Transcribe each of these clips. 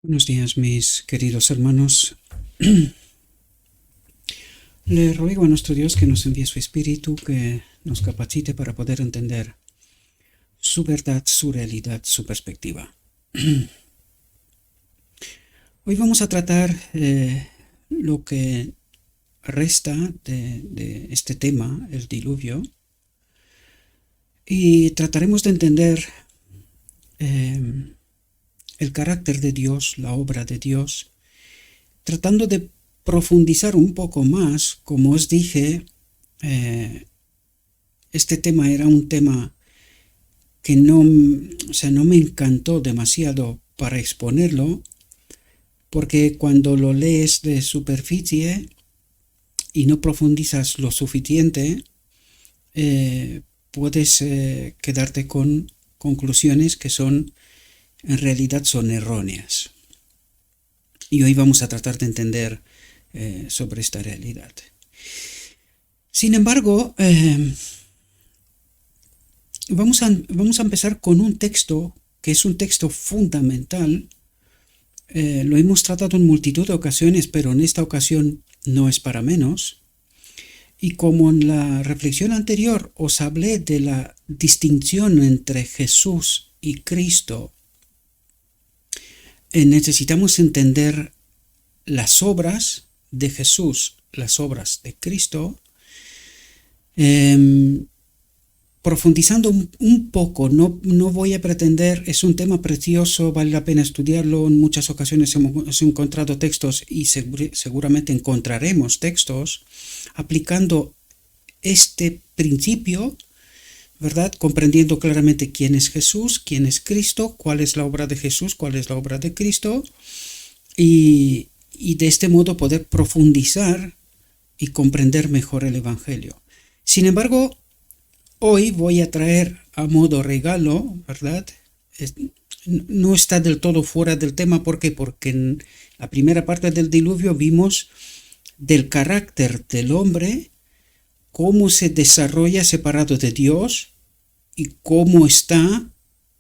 Buenos días, mis queridos hermanos. Le ruego a nuestro Dios que nos envíe su Espíritu, que nos capacite para poder entender su verdad, su realidad, su perspectiva. Hoy vamos a tratar lo que resta de este tema, el diluvio, y trataremos de entender el carácter de Dios, la obra de Dios, tratando de profundizar un poco más. Como os dije, este tema era un tema que no me encantó demasiado para exponerlo, porque cuando lo lees de superficie y no profundizas lo suficiente, puedes quedarte con conclusiones que en realidad son erróneas. Y hoy vamos a tratar de entender sobre esta realidad. Sin embargo, vamos a empezar con un texto que es un texto fundamental. Lo hemos tratado en multitud de ocasiones, pero en esta ocasión no es para menos. Y como en la reflexión anterior os hablé de la distinción entre Jesús y Cristo, necesitamos entender las obras de Jesús, las obras de Cristo, profundizando un poco. No voy a pretender, es un tema precioso, vale la pena estudiarlo. En muchas ocasiones hemos encontrado textos y seguramente encontraremos textos aplicando este principio, ¿verdad? Comprendiendo claramente quién es Jesús, quién es Cristo, cuál es la obra de Jesús, cuál es la obra de Cristo, y de este modo poder profundizar y comprender mejor el Evangelio. Sin embargo, hoy voy a traer a modo regalo, ¿verdad? No está del todo fuera del tema. ¿Por qué? Porque en la primera parte del diluvio vimos del carácter del hombre, cómo se desarrolla separado de Dios y cómo está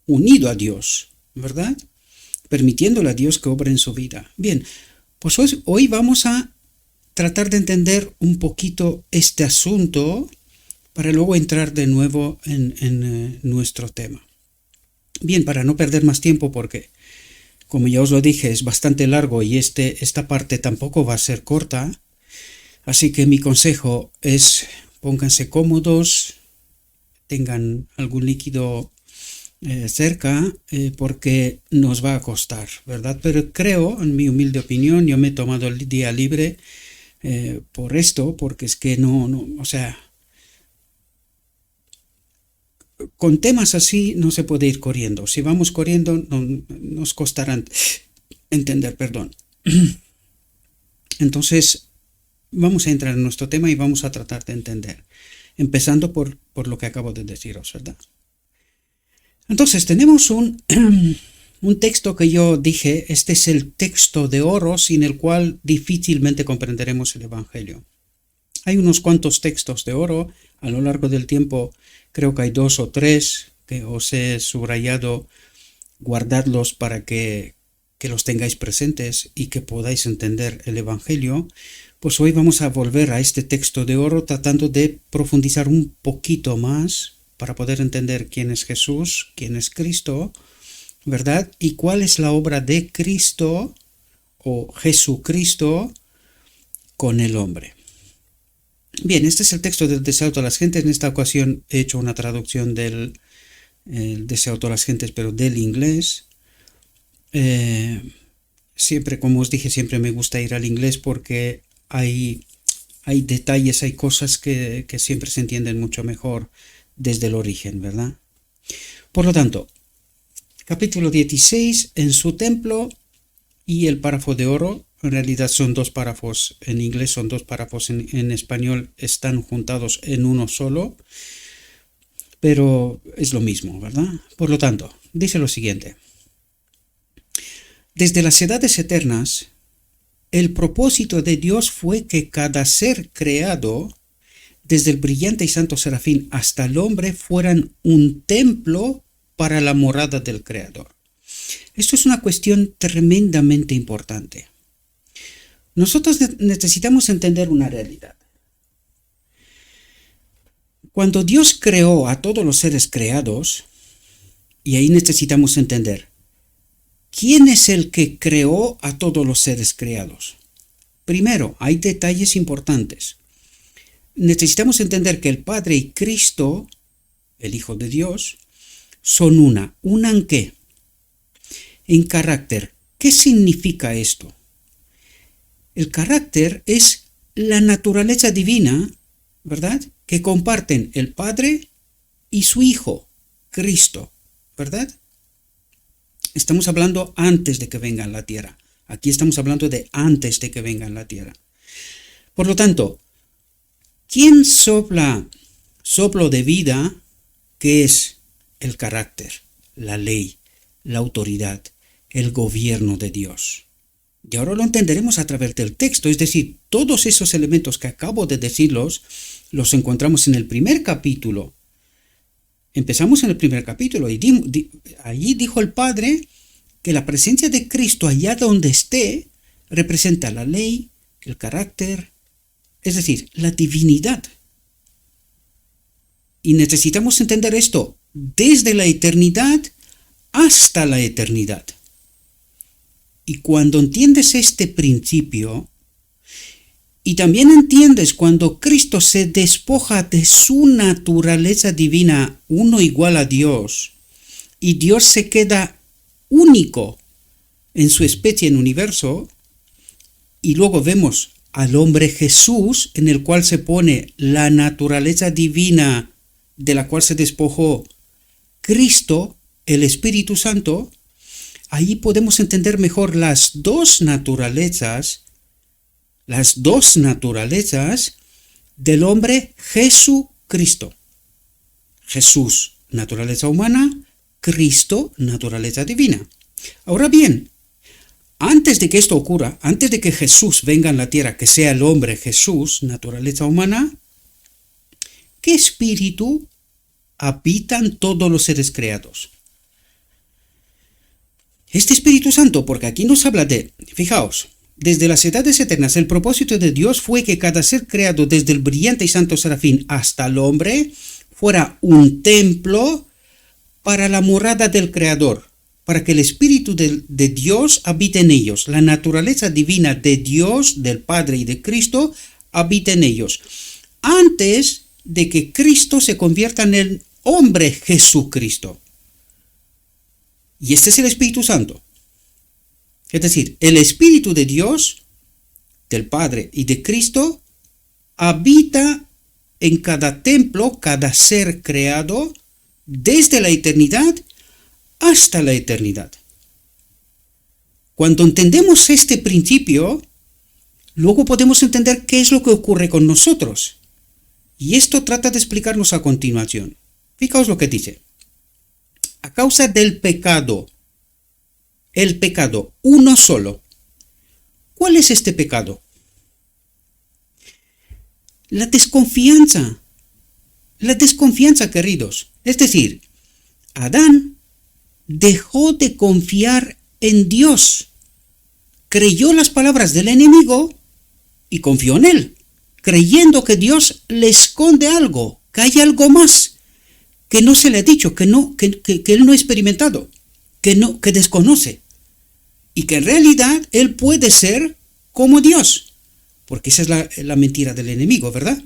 unido a Dios, ¿verdad? Permitiéndole a Dios que obre en su vida. Bien, pues hoy vamos a tratar de entender un poquito este asunto para luego entrar de nuevo en nuestro tema. Bien, para no perder más tiempo, porque como ya os lo dije, es bastante largo y esta parte tampoco va a ser corta, así que mi consejo es: pónganse cómodos, tengan algún líquido cerca, porque nos va a costar, ¿verdad? Pero creo, en mi humilde opinión, yo me he tomado el día libre por esto, porque es que con temas así no se puede ir corriendo. Si vamos corriendo, nos costará entender, perdón. Entonces, vamos a entrar en nuestro tema y vamos a tratar de entender, empezando por lo que acabo de deciros, ¿verdad? Entonces, tenemos un texto que yo dije, este es el texto de oro sin el cual difícilmente comprenderemos el Evangelio. Hay unos cuantos textos de oro a lo largo del tiempo, creo que hay 2 o 3 que os he subrayado. Guardadlos para que los tengáis presentes y que podáis entender el Evangelio. Pues hoy vamos a volver a este texto de oro tratando de profundizar un poquito más para poder entender quién es Jesús, quién es Cristo, ¿verdad? Y cuál es la obra de Cristo o Jesucristo con el hombre. Bien, este es el texto del deseo a todas las gentes. En esta ocasión he hecho una traducción del deseo a todas las gentes, pero del inglés. Siempre, como os dije, siempre me gusta ir al inglés porque hay detalles, hay cosas que siempre se entienden mucho mejor desde el origen, ¿verdad? Por lo tanto, capítulo 16, en su templo, y el párrafo de oro, en realidad son 2 párrafos en inglés, son 2 párrafos en español, están juntados en uno solo, pero es lo mismo, ¿verdad? Por lo tanto, dice lo siguiente: desde las edades eternas, el propósito de Dios fue que cada ser creado, desde el brillante y santo serafín hasta el hombre, fueran un templo para la morada del Creador. Esto es una cuestión tremendamente importante. Nosotros necesitamos entender una realidad. Cuando Dios creó a todos los seres creados, y ahí necesitamos entender, ¿quién es el que creó a todos los seres creados? Primero, hay detalles importantes. Necesitamos entender que el Padre y Cristo, el Hijo de Dios, son una. ¿Una en qué? En carácter. ¿Qué significa esto? El carácter es la naturaleza divina, ¿verdad?, que comparten el Padre y su Hijo, Cristo, ¿verdad? Estamos hablando antes de que venga a la tierra. Aquí estamos hablando de antes de que venga a la tierra. Por lo tanto, ¿quién sopla soplo de vida? Que es el carácter, la ley, la autoridad, el gobierno de Dios. Y ahora lo entenderemos a través del texto, es decir, todos esos elementos que acabo de decirlos, los encontramos en el primer capítulo. Empezamos en el primer capítulo y allí dijo el Padre que la presencia de Cristo allá donde esté representa la ley, el carácter, es decir, la divinidad. Y necesitamos entender esto desde la eternidad hasta la eternidad. Y cuando entiendes este principio, y también entiendes cuando Cristo se despoja de su naturaleza divina, uno igual a Dios, y Dios se queda único en su especie en el universo, y luego vemos al hombre Jesús, en el cual se pone la naturaleza divina de la cual se despojó Cristo, el Espíritu Santo, ahí podemos entender mejor las dos naturalezas del hombre Jesucristo. Jesús, naturaleza humana, Cristo, naturaleza divina. Ahora bien, antes de que esto ocurra, antes de que Jesús venga a la tierra, que sea el hombre Jesús, naturaleza humana, ¿qué espíritu habitan todos los seres creados? Este Espíritu Santo, porque aquí nos habla fijaos, desde las edades eternas, el propósito de Dios fue que cada ser creado, desde el brillante y santo serafín hasta el hombre, fuera un templo para la morada del Creador, para que el Espíritu de Dios habite en ellos. La naturaleza divina de Dios, del Padre y de Cristo, habite en ellos. Antes de que Cristo se convierta en el hombre Jesucristo. Y este es el Espíritu Santo. Es decir, el Espíritu de Dios, del Padre y de Cristo, habita en cada templo, cada ser creado, desde la eternidad hasta la eternidad. Cuando entendemos este principio, luego podemos entender qué es lo que ocurre con nosotros. Y esto trata de explicarnos a continuación. Fijaos lo que dice. A causa del pecado, el pecado, uno solo. ¿Cuál es este pecado? La desconfianza. La desconfianza, queridos. Es decir, Adán dejó de confiar en Dios. Creyó las palabras del enemigo y confió en él, creyendo que Dios le esconde algo, que hay algo más que no se le ha dicho, que él no ha experimentado, que desconoce, y que en realidad él puede ser como Dios, porque esa es la mentira del enemigo, ¿verdad?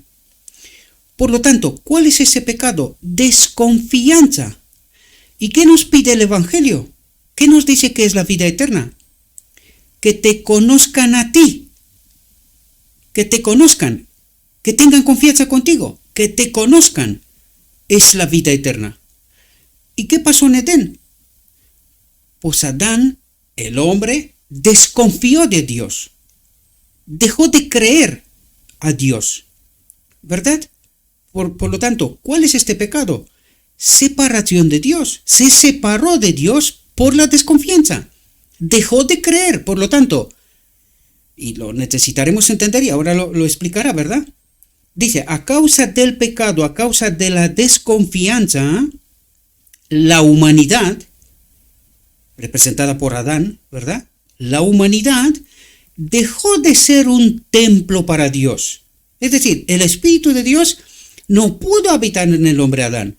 Por lo tanto, ¿cuál es ese pecado? Desconfianza. ¿Y qué nos pide el Evangelio? ¿Qué nos dice que es la vida eterna? Que te conozcan a ti, que te conozcan, que tengan confianza contigo, que te conozcan. Es la vida eterna. ¿Y qué pasó en Edén? Pues Adán, el hombre, desconfió de Dios. Dejó de creer a Dios. ¿Verdad? Por lo tanto, ¿cuál es este pecado? Separación de Dios. Se separó de Dios por la desconfianza. Dejó de creer, por lo tanto. Y lo necesitaremos entender y ahora lo explicará, ¿verdad? Dice, a causa del pecado, a causa de la desconfianza, la humanidad representada por Adán, ¿verdad? La humanidad dejó de ser un templo para Dios. Es decir, el Espíritu de Dios no pudo habitar en el hombre Adán,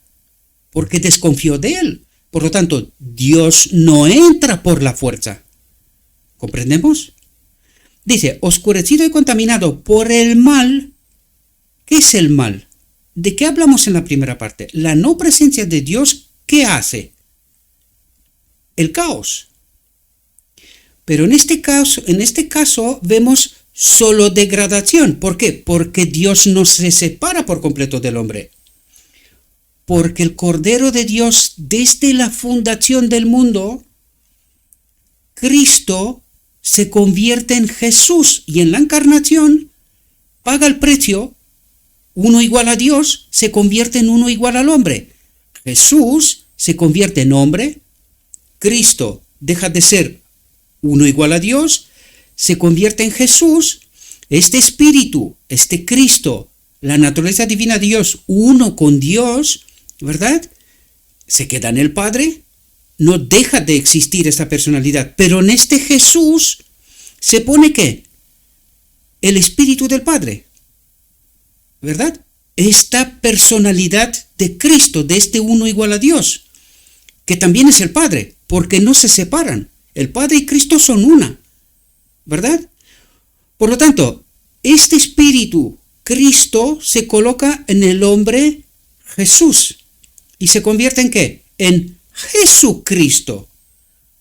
porque desconfió de él. Por lo tanto, Dios no entra por la fuerza. ¿Comprendemos? Dice, oscurecido y contaminado por el mal. ¿Qué es el mal? ¿De qué hablamos en la primera parte? La no presencia de Dios, ¿qué hace? El caos. Pero en este caso vemos solo degradación. ¿Por qué? Porque Dios no se separa por completo del hombre. Porque el Cordero de Dios, desde la fundación del mundo, Cristo se convierte en Jesús y en la encarnación paga el precio. Uno igual a Dios se convierte en uno igual al hombre. Jesús se convierte en hombre. Cristo deja de ser uno igual a Dios, se convierte en Jesús. Este Espíritu, este Cristo, la naturaleza divina de Dios, uno con Dios, ¿verdad? Se queda en el Padre, no deja de existir esta personalidad, pero en este Jesús se pone ¿qué? El Espíritu del Padre, ¿verdad? Esta personalidad de Cristo, de este uno igual a Dios, que también es el Padre, porque no se separan. El Padre y Cristo son una, ¿verdad? Por lo tanto, este Espíritu, Cristo, se coloca en el hombre Jesús. ¿Y se convierte en qué? En Jesucristo.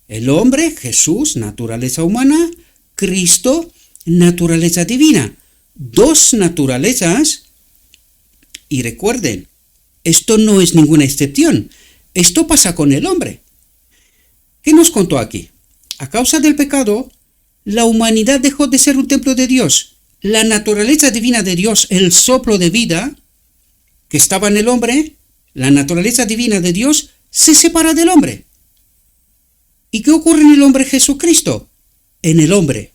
El hombre, Jesús, naturaleza humana, Cristo, naturaleza divina. Dos naturalezas. Y recuerden, esto no es ninguna excepción. Esto pasa con el hombre. ¿Qué nos contó aquí? A causa del pecado, la humanidad dejó de ser un templo de Dios. La naturaleza divina de Dios, el soplo de vida que estaba en el hombre, la naturaleza divina de Dios se separa del hombre. ¿Y qué ocurre en el hombre Jesucristo? En el hombre,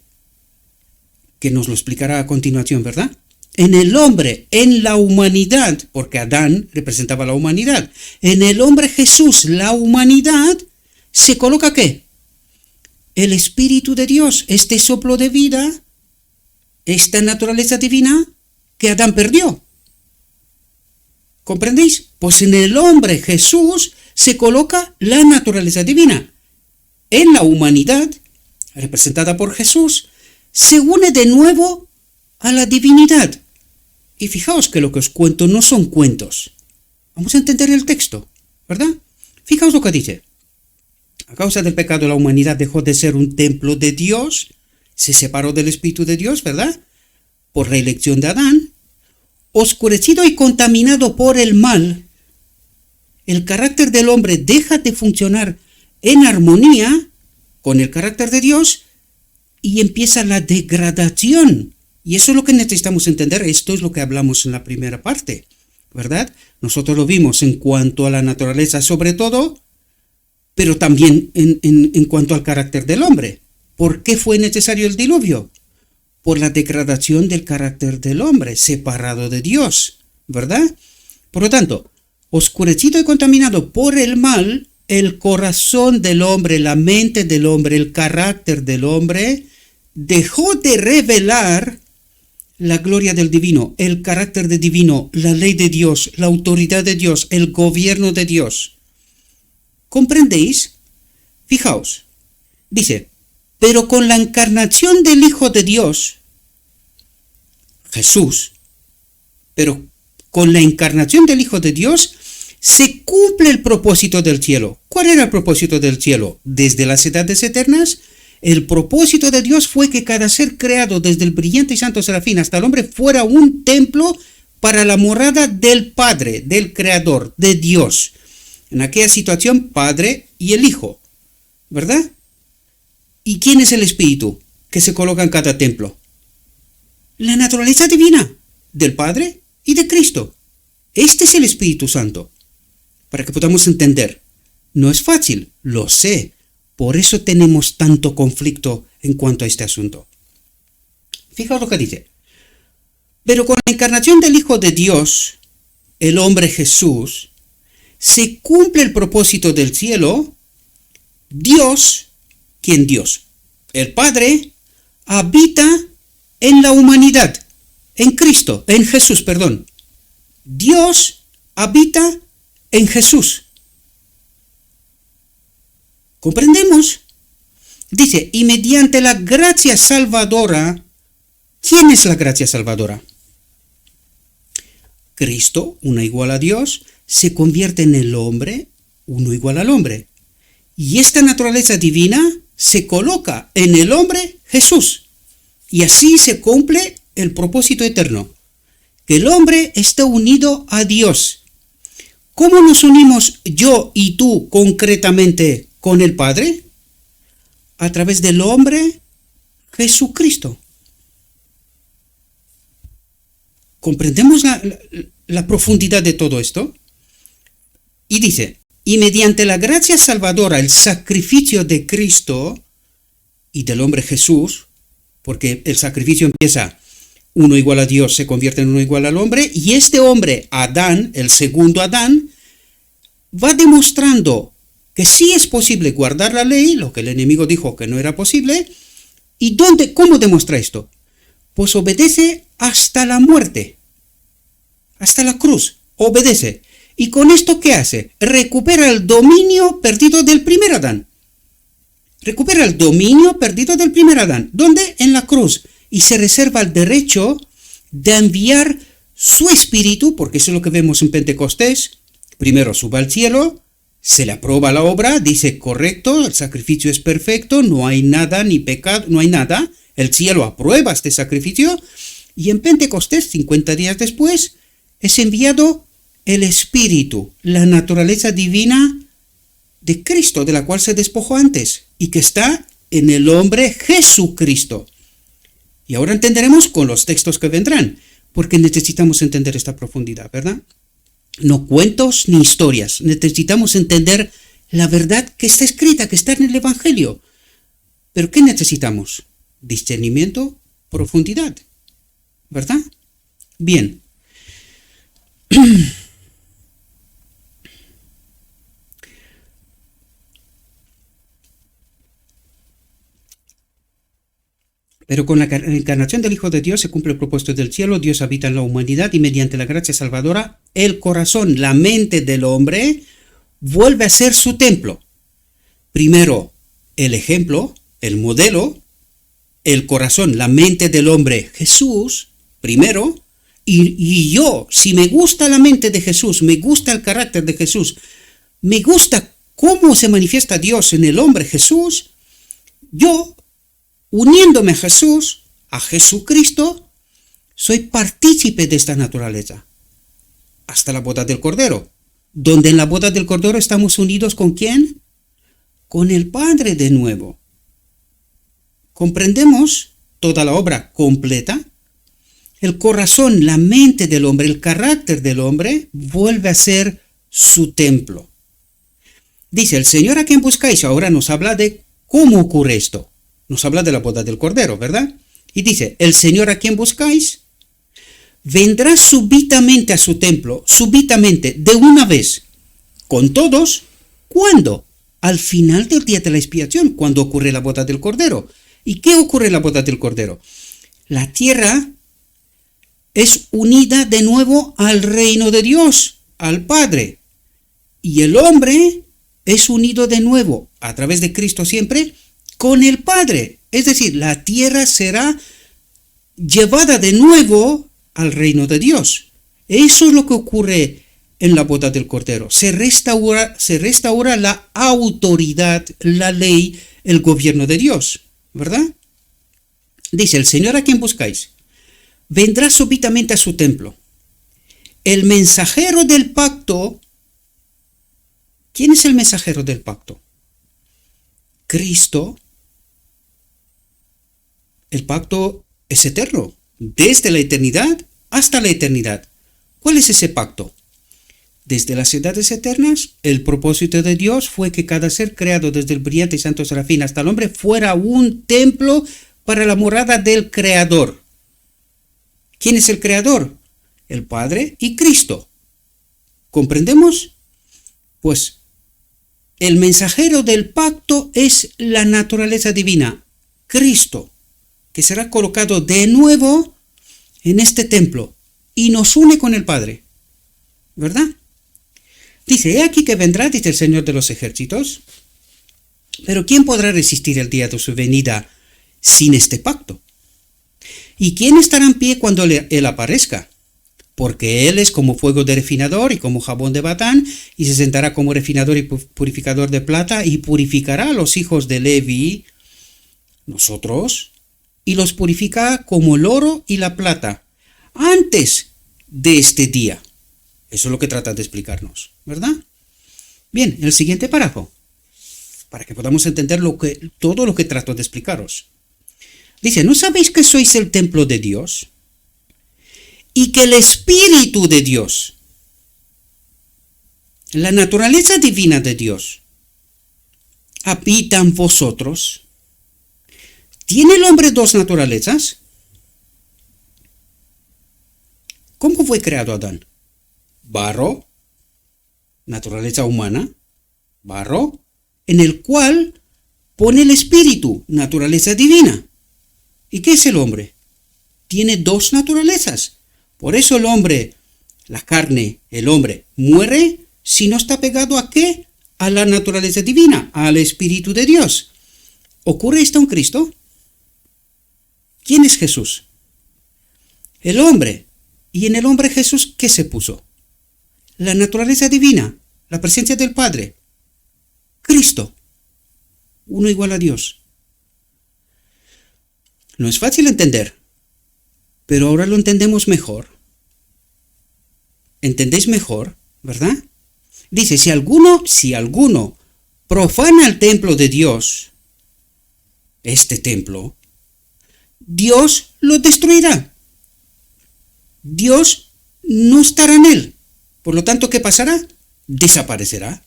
que nos lo explicará a continuación, ¿verdad? En el hombre, en la humanidad, porque Adán representaba la humanidad. En el hombre Jesús, la humanidad, se coloca ¿qué? El Espíritu de Dios, este soplo de vida, esta naturaleza divina que Adán perdió. ¿Comprendéis? Pues en el hombre Jesús se coloca la naturaleza divina. En la humanidad, representada por Jesús, se une de nuevo a la divinidad. Y fijaos que lo que os cuento no son cuentos. Vamos a entender el texto, ¿verdad? Fijaos lo que dice. A causa del pecado la humanidad dejó de ser un templo de Dios, se separó del Espíritu de Dios, ¿verdad? Por la elección de Adán. Oscurecido y contaminado por el mal, el carácter del hombre deja de funcionar en armonía con el carácter de Dios y empieza la degradación. Y eso es lo que necesitamos entender. Esto es lo que hablamos en la primera parte, ¿verdad? Nosotros lo vimos en cuanto a la naturaleza sobre todo, pero también en cuanto al carácter del hombre. ¿Por qué fue necesario el diluvio? Por la degradación del carácter del hombre, separado de Dios, ¿verdad? Por lo tanto, oscurecido y contaminado por el mal, el corazón del hombre, la mente del hombre, el carácter del hombre, dejó de revelar la gloria del divino, el carácter de divino, la ley de Dios, la autoridad de Dios, el gobierno de Dios. ¿Comprendéis? Fijaos, dice, pero con la encarnación del Hijo de Dios, Jesús, pero con la encarnación del Hijo de Dios, se cumple el propósito del cielo. ¿Cuál era el propósito del cielo? Desde las edades eternas, el propósito de Dios fue que cada ser creado, desde el brillante y santo serafín hasta el hombre, fuera un templo para la morada del Padre, del Creador, de Dios. En aquella situación, Padre y el Hijo, ¿verdad? ¿Y quién es el Espíritu que se coloca en cada templo? La naturaleza divina del Padre y de Cristo. Este es el Espíritu Santo. Para que podamos entender. No es fácil, lo sé. Por eso tenemos tanto conflicto en cuanto a este asunto. Fijaos lo que dice. Pero con la encarnación del Hijo de Dios, el hombre Jesús, se cumple el propósito del cielo Dios, ¿quién Dios? El Padre habita en la humanidad, en Cristo, en Jesús, perdón. Dios habita en Jesús. ¿Comprendemos? Dice, y mediante la gracia salvadora, ¿quién es la gracia salvadora? Cristo, uno igual a Dios, se convierte en el hombre, uno igual al hombre. Y esta naturaleza divina se coloca en el hombre Jesús. Y así se cumple el propósito eterno, que el hombre está unido a Dios. ¿Cómo nos unimos yo y tú concretamente con el Padre? A través del hombre Jesucristo. ¿Comprendemos la profundidad de todo esto? Y dice, y mediante la gracia salvadora, el sacrificio de Cristo y del hombre Jesús, porque el sacrificio empieza, uno igual a Dios se convierte en uno igual al hombre, y este hombre, Adán, el segundo Adán, va demostrando que sí es posible guardar la ley, lo que el enemigo dijo que no era posible. ¿Y cómo demuestra esto? Pues obedece hasta la muerte, hasta la cruz, obedece. ¿Y con esto qué hace? Recupera el dominio perdido del primer Adán. Recupera el dominio perdido del primer Adán. ¿Dónde? En la cruz. Y se reserva el derecho de enviar su espíritu, porque eso es lo que vemos en Pentecostés. Primero sube al cielo, se le aprueba la obra, dice correcto, el sacrificio es perfecto, no hay nada ni pecado, no hay nada. El cielo aprueba este sacrificio. Y en Pentecostés, 50 días después, es enviado el Espíritu, la naturaleza divina de Cristo, de la cual se despojó antes, y que está en el hombre Jesucristo. Y ahora entenderemos con los textos que vendrán, porque necesitamos entender esta profundidad, ¿verdad? No cuentos ni historias, necesitamos entender la verdad que está escrita, que está en el Evangelio. ¿Pero qué necesitamos? Discernimiento, profundidad, ¿verdad? Bien. Pero con la encarnación del Hijo de Dios se cumple el propósito del cielo, Dios habita en la humanidad y mediante la gracia salvadora, el corazón, la mente del hombre, vuelve a ser su templo. Primero, el ejemplo, el modelo, el corazón, la mente del hombre, Jesús, primero, y yo, si me gusta la mente de Jesús, me gusta el carácter de Jesús, me gusta cómo se manifiesta Dios en el hombre Jesús, yo, uniéndome a Jesús, a Jesucristo, soy partícipe de esta naturaleza. Hasta la boda del Cordero, donde en la boda del Cordero estamos unidos ¿con quién? Con el Padre de nuevo. ¿Comprendemos toda la obra completa? El corazón, la mente del hombre, el carácter del hombre, vuelve a ser su templo. Dice, el Señor a quien buscáis, ahora nos habla de cómo ocurre esto. Nos habla de la boda del Cordero, ¿verdad? Y dice, el Señor a quien buscáis, vendrá súbitamente a su templo, súbitamente, de una vez, con todos. ¿Cuándo? Al final del día de la expiación, cuando ocurre la boda del Cordero. ¿Y qué ocurre en la boda del Cordero? La tierra es unida de nuevo al reino de Dios, al Padre. Y el hombre es unido de nuevo, a través de Cristo siempre, con el Padre. Es decir, la tierra será llevada de nuevo al reino de Dios. Eso es lo que ocurre en la boda del Cordero. Se restaura la autoridad, la ley, el gobierno de Dios, ¿verdad? Dice, el Señor a quien buscáis, vendrá súbitamente a su templo. El mensajero del pacto. ¿Quién es el mensajero del pacto? Cristo. El pacto es eterno, desde la eternidad hasta la eternidad. ¿Cuál es ese pacto? Desde las edades eternas, el propósito de Dios fue que cada ser creado desde el brillante y santo serafín hasta el hombre fuera un templo para la morada del Creador. ¿Quién es el Creador? El Padre y Cristo. ¿Comprendemos? Pues el mensajero del pacto es la naturaleza divina, Cristo, que será colocado de nuevo en este templo y nos une con el Padre, ¿verdad? Dice, he aquí que vendrá, dice el Señor de los ejércitos, pero ¿quién podrá resistir el día de su venida sin este pacto? ¿Y quién estará en pie cuando Él aparezca? Porque Él es como fuego de refinador y como jabón de Batán, y se sentará como refinador y purificador de plata, y purificará a los hijos de Levi, nosotros, y los purificará como el oro y la plata, antes de este día. Eso es lo que trata de explicarnos, ¿verdad? Bien, el siguiente párrafo, para que podamos entender todo lo que trato de explicaros. Dice, ¿no sabéis que sois el templo de Dios? Y que el Espíritu de Dios, la naturaleza divina de Dios, habita en vosotros. ¿Tiene el hombre dos naturalezas? ¿Cómo fue creado Adán? Barro, naturaleza humana, barro, en el cual pone el Espíritu, naturaleza divina. ¿Y qué es el hombre? Tiene dos naturalezas. Por eso el hombre, la carne, el hombre, muere si no está pegado ¿a qué? A la naturaleza divina, al Espíritu de Dios. ¿Ocurre esto en Cristo? ¿Quién es Jesús? El hombre. ¿Y en el hombre Jesús qué se puso? La naturaleza divina, la presencia del Padre. Cristo. Uno igual a Dios. No es fácil entender, pero ahora lo entendemos mejor. ¿Entendéis mejor, verdad? Dice, si alguno profana el templo de Dios, este templo, Dios lo destruirá. Dios no estará en él. Por lo tanto, ¿qué pasará? Desaparecerá.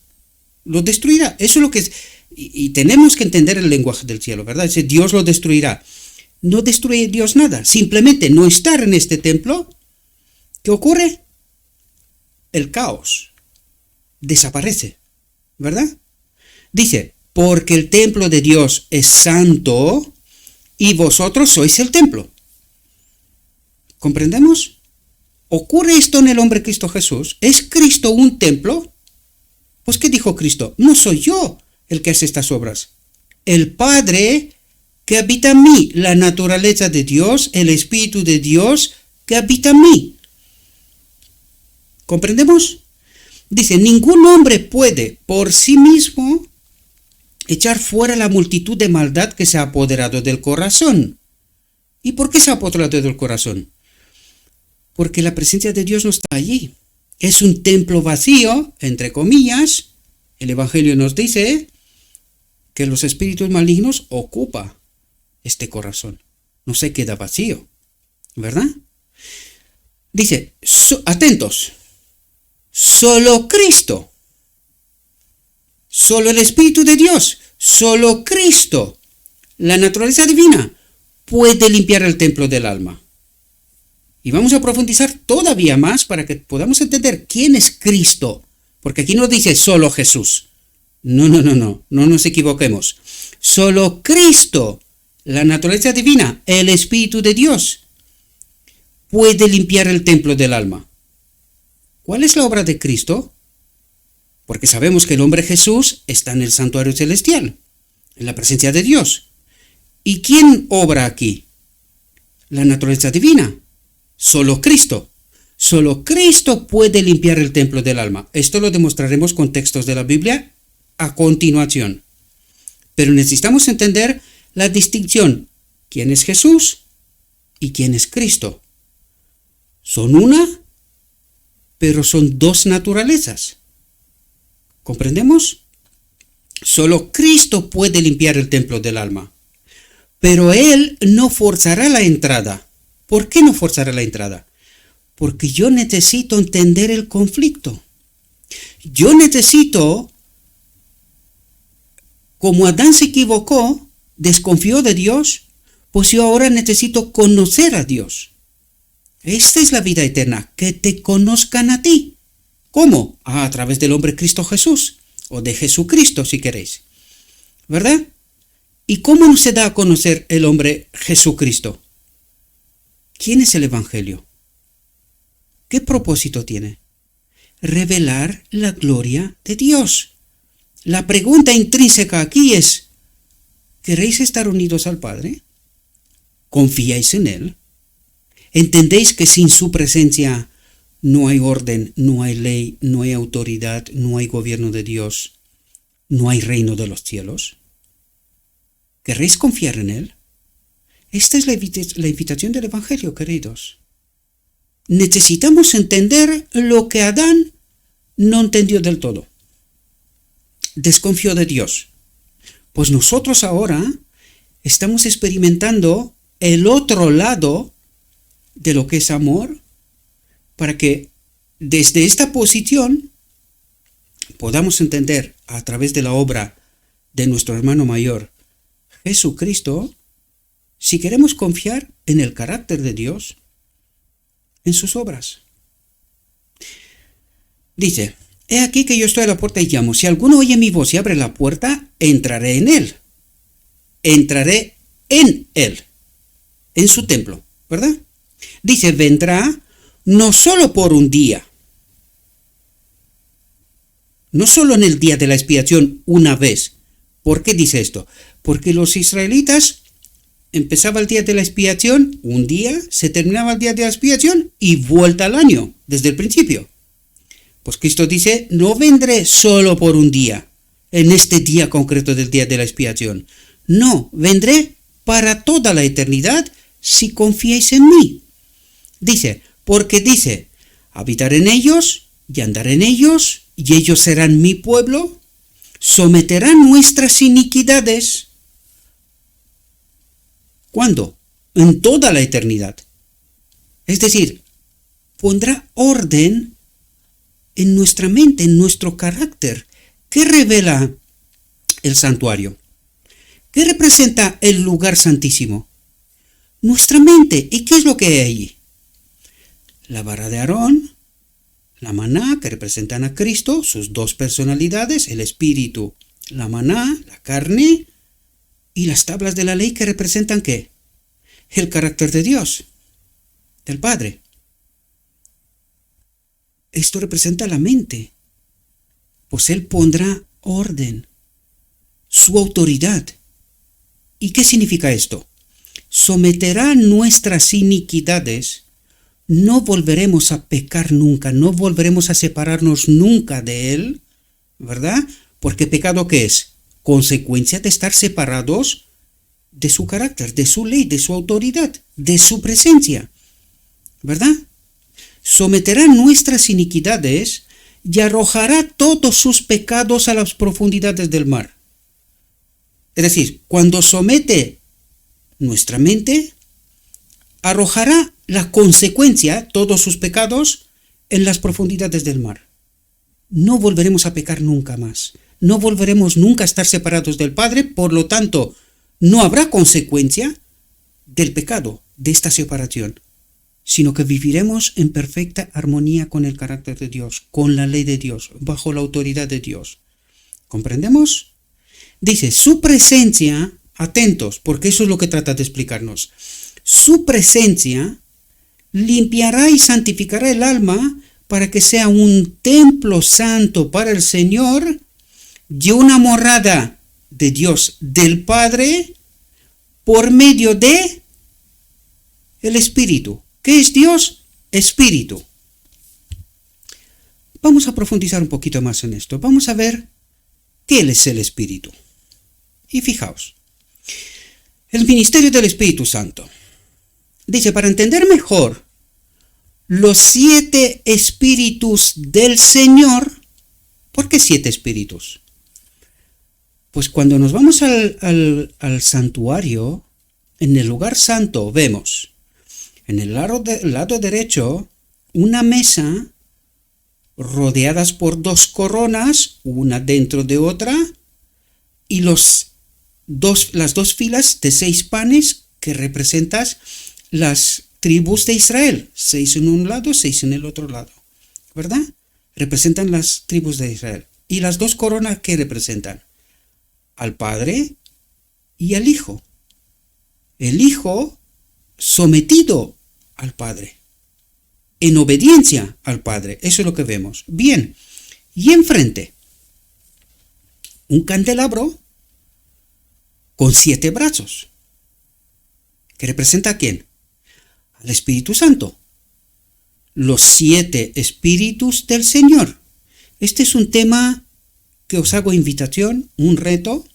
Lo destruirá. Eso es lo que es. Y tenemos que entender el lenguaje del cielo, ¿verdad? Dice, Dios lo destruirá. No destruye Dios nada. Simplemente no estar en este templo. ¿Qué ocurre? El caos. Desaparece. ¿Verdad? Dice, porque el templo de Dios es santo y vosotros sois el templo. ¿Comprendemos? ¿Ocurre esto en el hombre Cristo Jesús? ¿Es Cristo un templo? Pues ¿qué dijo Cristo? No soy yo el que hace estas obras. El Padre que habita en mí, la naturaleza de Dios, el Espíritu de Dios que habita en mí. ¿Comprendemos? Dice, ningún hombre puede por sí mismo echar fuera la multitud de maldad que se ha apoderado del corazón. ¿Y por qué se ha apoderado del corazón? Porque la presencia de Dios no está allí. Es un templo vacío, entre comillas. El Evangelio nos dice que los espíritus malignos ocupan este corazón. No se queda vacío, ¿verdad? Dice, atentos, solo Cristo, solo el Espíritu de Dios, solo Cristo, la naturaleza divina, puede limpiar el templo del alma. Y vamos a profundizar todavía más para que podamos entender quién es Cristo. Porque aquí no dice solo Jesús. No nos equivoquemos. Solo Cristo, la naturaleza divina, el Espíritu de Dios, puede limpiar el templo del alma. ¿Cuál es la obra de Cristo? Porque sabemos que el hombre Jesús está en el santuario celestial, en la presencia de Dios. ¿Y quién obra aquí? La naturaleza divina. Solo Cristo. Solo Cristo puede limpiar el templo del alma. Esto lo demostraremos con textos de la Biblia a continuación. Pero necesitamos entender la distinción. ¿Quién es Jesús y quién es Cristo? Son una, pero son dos naturalezas. ¿Comprendemos? Solo Cristo puede limpiar el templo del alma. Pero Él no forzará la entrada. ¿Por qué no forzará la entrada? Porque yo necesito entender el conflicto. Yo necesito, como Adán se equivocó, desconfió de Dios, pues yo ahora necesito conocer a Dios. Esta es la vida eterna, que te conozcan a ti. ¿Cómo? A través del hombre Cristo Jesús. o de Jesucristo si queréis, ¿verdad? ¿Y cómo se da a conocer el hombre Jesucristo? ¿Quién es el Evangelio? ¿Qué propósito tiene? Revelar la gloria de Dios. La pregunta intrínseca aquí es, ¿queréis estar unidos al Padre? ¿Confiáis en Él? ¿Entendéis que sin su presencia no hay orden, no hay ley, no hay autoridad, no hay gobierno de Dios, no hay reino de los cielos? ¿Queréis confiar en Él? Esta es la invitación del Evangelio, queridos. Necesitamos entender lo que Adán no entendió del todo. Desconfió de Dios. Pues nosotros ahora estamos experimentando el otro lado de lo que es amor, para que desde esta posición podamos entender a través de la obra de nuestro hermano mayor, Jesucristo, si queremos confiar en el carácter de Dios, en sus obras. Dice, he aquí que yo estoy a la puerta y llamo. Si alguno oye mi voz y abre la puerta, entraré en él. Entraré en él, en su templo, ¿verdad? Dice, vendrá no solo por un día, no solo en el día de la expiación una vez. ¿Por qué dice esto? Porque los israelitas empezaba el día de la expiación, un día, se terminaba el día de la expiación y vuelta al año, desde el principio. Pues Cristo dice, no vendré solo por un día, en este día concreto del día de la expiación. No, vendré para toda la eternidad si confiáis en mí. Dice, porque dice, habitaré en ellos y andaré en ellos, y ellos serán mi pueblo, someterán nuestras iniquidades. ¿Cuándo? En toda la eternidad. Es decir, pondrá orden en nuestra mente, en nuestro carácter. ¿Qué revela el santuario? ¿Qué representa el lugar santísimo? Nuestra mente. ¿Y qué es lo que hay allí? La vara de Aarón, la maná, que representan a Cristo, sus dos personalidades, el espíritu, la maná, la carne, y las tablas de la ley, que representan ¿qué? El carácter de Dios, del Padre. Esto representa la mente, pues Él pondrá orden, su autoridad. ¿Y qué significa esto? Someterá nuestras iniquidades. No volveremos a pecar nunca, no volveremos a separarnos nunca de Él, ¿verdad? Porque pecado, ¿qué es? Consecuencia de estar separados de su carácter, de su ley, de su autoridad, de su presencia, ¿verdad? Someterá nuestras iniquidades y arrojará todos sus pecados a las profundidades del mar. Es decir, cuando somete nuestra mente, arrojará la consecuencia, todos sus pecados, en las profundidades del mar. No volveremos a pecar nunca más. No volveremos nunca a estar separados del Padre, por lo tanto, no habrá consecuencia del pecado, de esta separación, sino que viviremos en perfecta armonía con el carácter de Dios, con la ley de Dios, bajo la autoridad de Dios. ¿Comprendemos? Dice, su presencia, atentos, porque eso es lo que trata de explicarnos. Su presencia limpiará y santificará el alma para que sea un templo santo para el Señor y una morada de Dios, del Padre, por medio de el Espíritu. ¿Qué es Dios? Espíritu. Vamos a profundizar un poquito más en esto. Vamos a ver qué es el Espíritu. Y fijaos, el ministerio del Espíritu Santo. Dice, para entender mejor los 7 espíritus del Señor. ¿Por qué 7 espíritus? Pues cuando nos vamos al santuario, en el lugar santo, vemos en el lado derecho una mesa rodeadas por 2 coronas, una dentro de otra, y las dos filas de 6 panes que representan las tribus de Israel, 6 en un lado, 6 en el otro lado, ¿verdad? Representan las tribus de Israel. ¿Y las dos coronas qué representan? Al Padre y al Hijo. El Hijo sometido al Padre, en obediencia al Padre. Eso es lo que vemos. Bien, y enfrente, un candelabro con 7 brazos. ¿Que representa a quién? Al Espíritu Santo. Los 7 espíritus del Señor. Este es un tema que os hago invitación, un reto.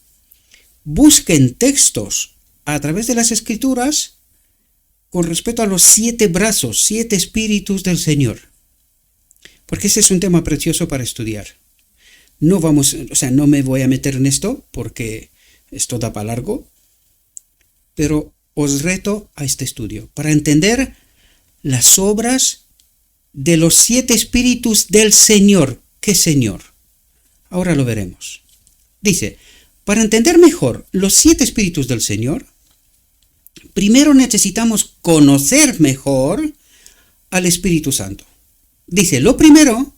Busquen textos a través de las Escrituras con respecto a los 7 brazos, 7 espíritus del Señor. Porque ese es un tema precioso para estudiar. No me voy a meter en esto porque esto da para largo, pero os reto a este estudio para entender las obras de los 7 espíritus del Señor. ¿Qué Señor? Ahora lo veremos. Dice, para entender mejor los 7 espíritus del Señor, primero necesitamos conocer mejor al Espíritu Santo. Dice, lo primero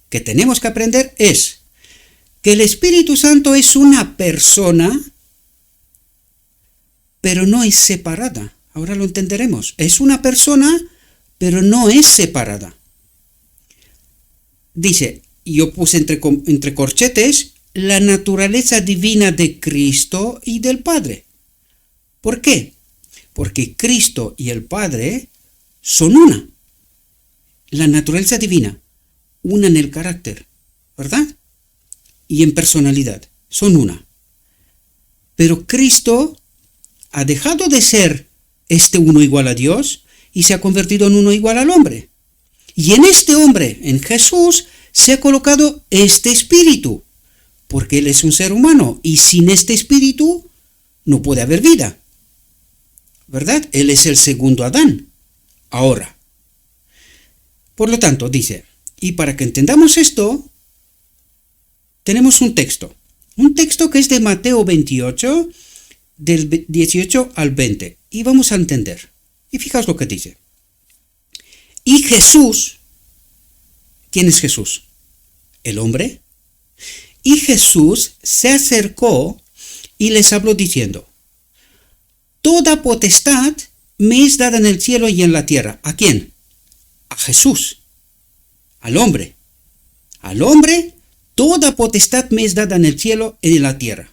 que tenemos que aprender es que el Espíritu Santo es una persona, pero no es separada. Ahora lo entenderemos. Es una persona, pero no es separada. Dice, yo puse entre corchetes, la naturaleza divina de Cristo y del Padre. ¿Por qué? Porque Cristo y el Padre son una. La naturaleza divina, una en el carácter, ¿verdad? Y en personalidad, son una. Pero Cristo ha dejado de ser este uno igual a Dios y se ha convertido en uno igual al hombre. Y en este hombre, en Jesús, se ha colocado este espíritu, porque Él es un ser humano y sin este espíritu no puede haber vida. ¿Verdad? Él es el segundo Adán. Ahora. Por lo tanto, dice, y para que entendamos esto, tenemos un texto. Un texto que es de Mateo 28, del 18 al 20. Y vamos a entender. Y fijaos lo que dice. Y Jesús, ¿quién es Jesús? El hombre. Y Jesús se acercó y les habló diciendo, toda potestad me es dada en el cielo y en la tierra. ¿A quién? A Jesús. Al hombre. Al hombre, toda potestad me es dada en el cielo y en la tierra.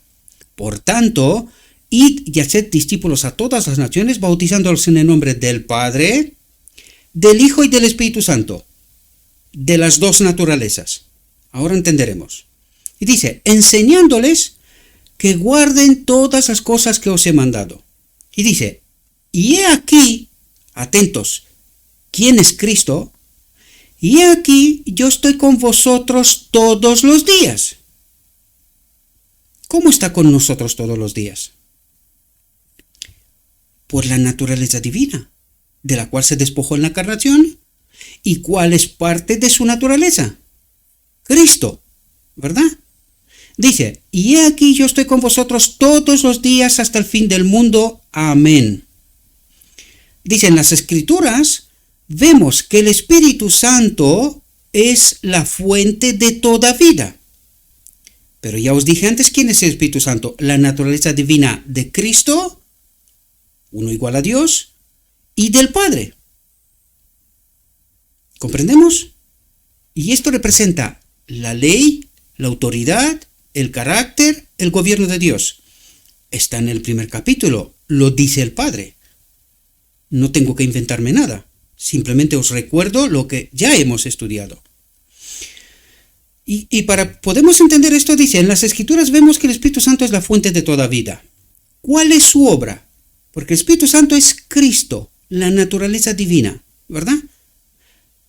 Por tanto, id y haced discípulos a todas las naciones, bautizándolos en el nombre del Padre, del Hijo y del Espíritu Santo, de las dos naturalezas. Ahora entenderemos. Y dice, enseñándoles que guarden todas las cosas que os he mandado. Y dice, y he aquí, atentos, ¿quién es Cristo? Y he aquí, yo estoy con vosotros todos los días. ¿Cómo está con nosotros todos los días? Por la naturaleza divina, de la cual se despojó en la encarnación. ¿Y cuál es parte de su naturaleza? Cristo, ¿verdad? Dice, y he aquí yo estoy con vosotros todos los días hasta el fin del mundo. Amén. Dice, en las Escrituras vemos que el Espíritu Santo es la fuente de toda vida. Pero ya os dije antes, ¿quién es el Espíritu Santo? La naturaleza divina de Cristo, uno igual a Dios, y del Padre. ¿Comprendemos? Y esto representa la ley, la autoridad, el carácter, el gobierno de Dios. Está en el primer capítulo, lo dice el Padre. No tengo que inventarme nada, simplemente os recuerdo lo que ya hemos estudiado. Y podemos entender esto, dice, en las Escrituras vemos que el Espíritu Santo es la fuente de toda vida. ¿Cuál es su obra? Porque el Espíritu Santo es Cristo, la naturaleza divina, ¿verdad?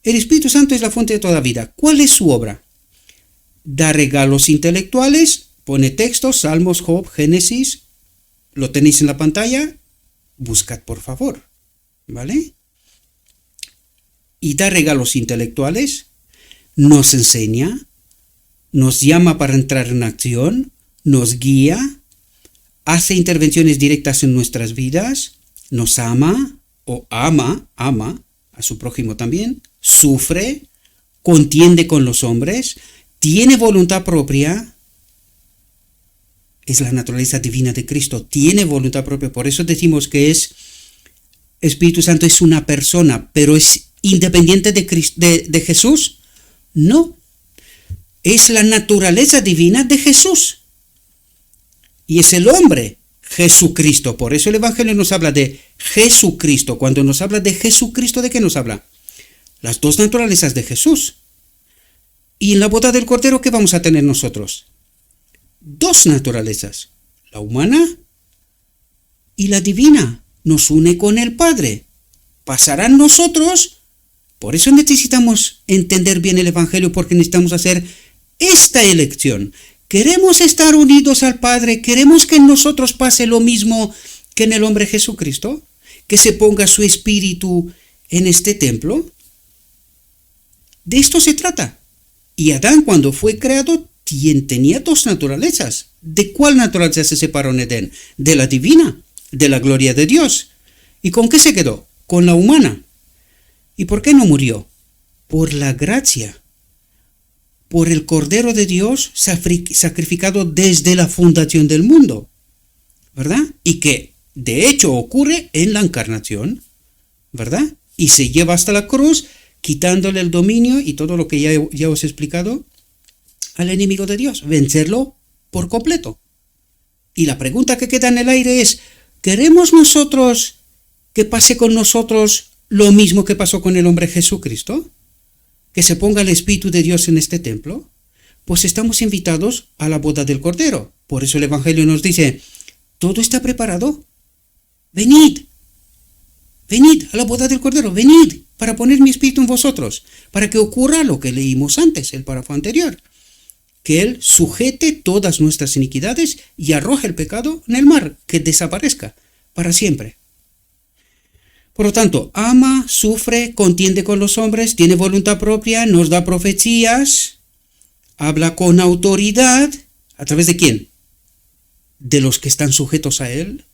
El Espíritu Santo es la fuente de toda vida. ¿Cuál es su obra? Da regalos intelectuales, pone textos, Salmos, Job, Génesis, lo tenéis en la pantalla, buscad por favor, ¿vale? Y da regalos intelectuales, nos enseña, nos llama para entrar en acción, nos guía, hace intervenciones directas en nuestras vidas, nos ama o ama a su prójimo también, sufre, contiende con los hombres, tiene voluntad propia, es la naturaleza divina de Cristo, tiene voluntad propia, por eso decimos que Espíritu Santo es una persona, pero es independiente de Jesús. No, es la naturaleza divina de Jesús. Y es el hombre, Jesucristo. Por eso el Evangelio nos habla de Jesucristo. Cuando nos habla de Jesucristo, ¿de qué nos habla? Las dos naturalezas de Jesús. Y en la boda del Cordero, ¿qué vamos a tener nosotros? Dos naturalezas, la humana y la divina. Nos une con el Padre. Pasarán nosotros. Por eso necesitamos entender bien el Evangelio, porque necesitamos hacer esta elección. Queremos estar unidos al Padre, queremos que en nosotros pase lo mismo que en el hombre Jesucristo, que se ponga su espíritu en este templo. De esto se trata. Y Adán, cuando fue creado, tenía dos naturalezas. ¿De cuál naturaleza se separó en Edén? De la divina, de la gloria de Dios. ¿Y con qué se quedó? Con la humana. ¿Y por qué no murió? Por la gracia, por el Cordero de Dios sacrificado desde la fundación del mundo, ¿verdad? Y que de hecho ocurre en la encarnación, ¿verdad? Y se lleva hasta la cruz, quitándole el dominio y todo lo que ya os he explicado al enemigo de Dios, vencerlo por completo. Y la pregunta que queda en el aire es, ¿queremos nosotros que pase con nosotros lo mismo que pasó con el hombre Jesucristo? ¿Que se ponga el Espíritu de Dios en este templo? Pues estamos invitados a la boda del Cordero. Por eso el Evangelio nos dice, todo está preparado. Venid, venid a la boda del Cordero, venid para poner mi Espíritu en vosotros, para que ocurra lo que leímos antes, el párrafo anterior, que Él sujete todas nuestras iniquidades y arroje el pecado en el mar, que desaparezca para siempre. Por lo tanto, ama, sufre, contiende con los hombres, tiene voluntad propia, nos da profecías, habla con autoridad. ¿A través de quién? De los que están sujetos a Él,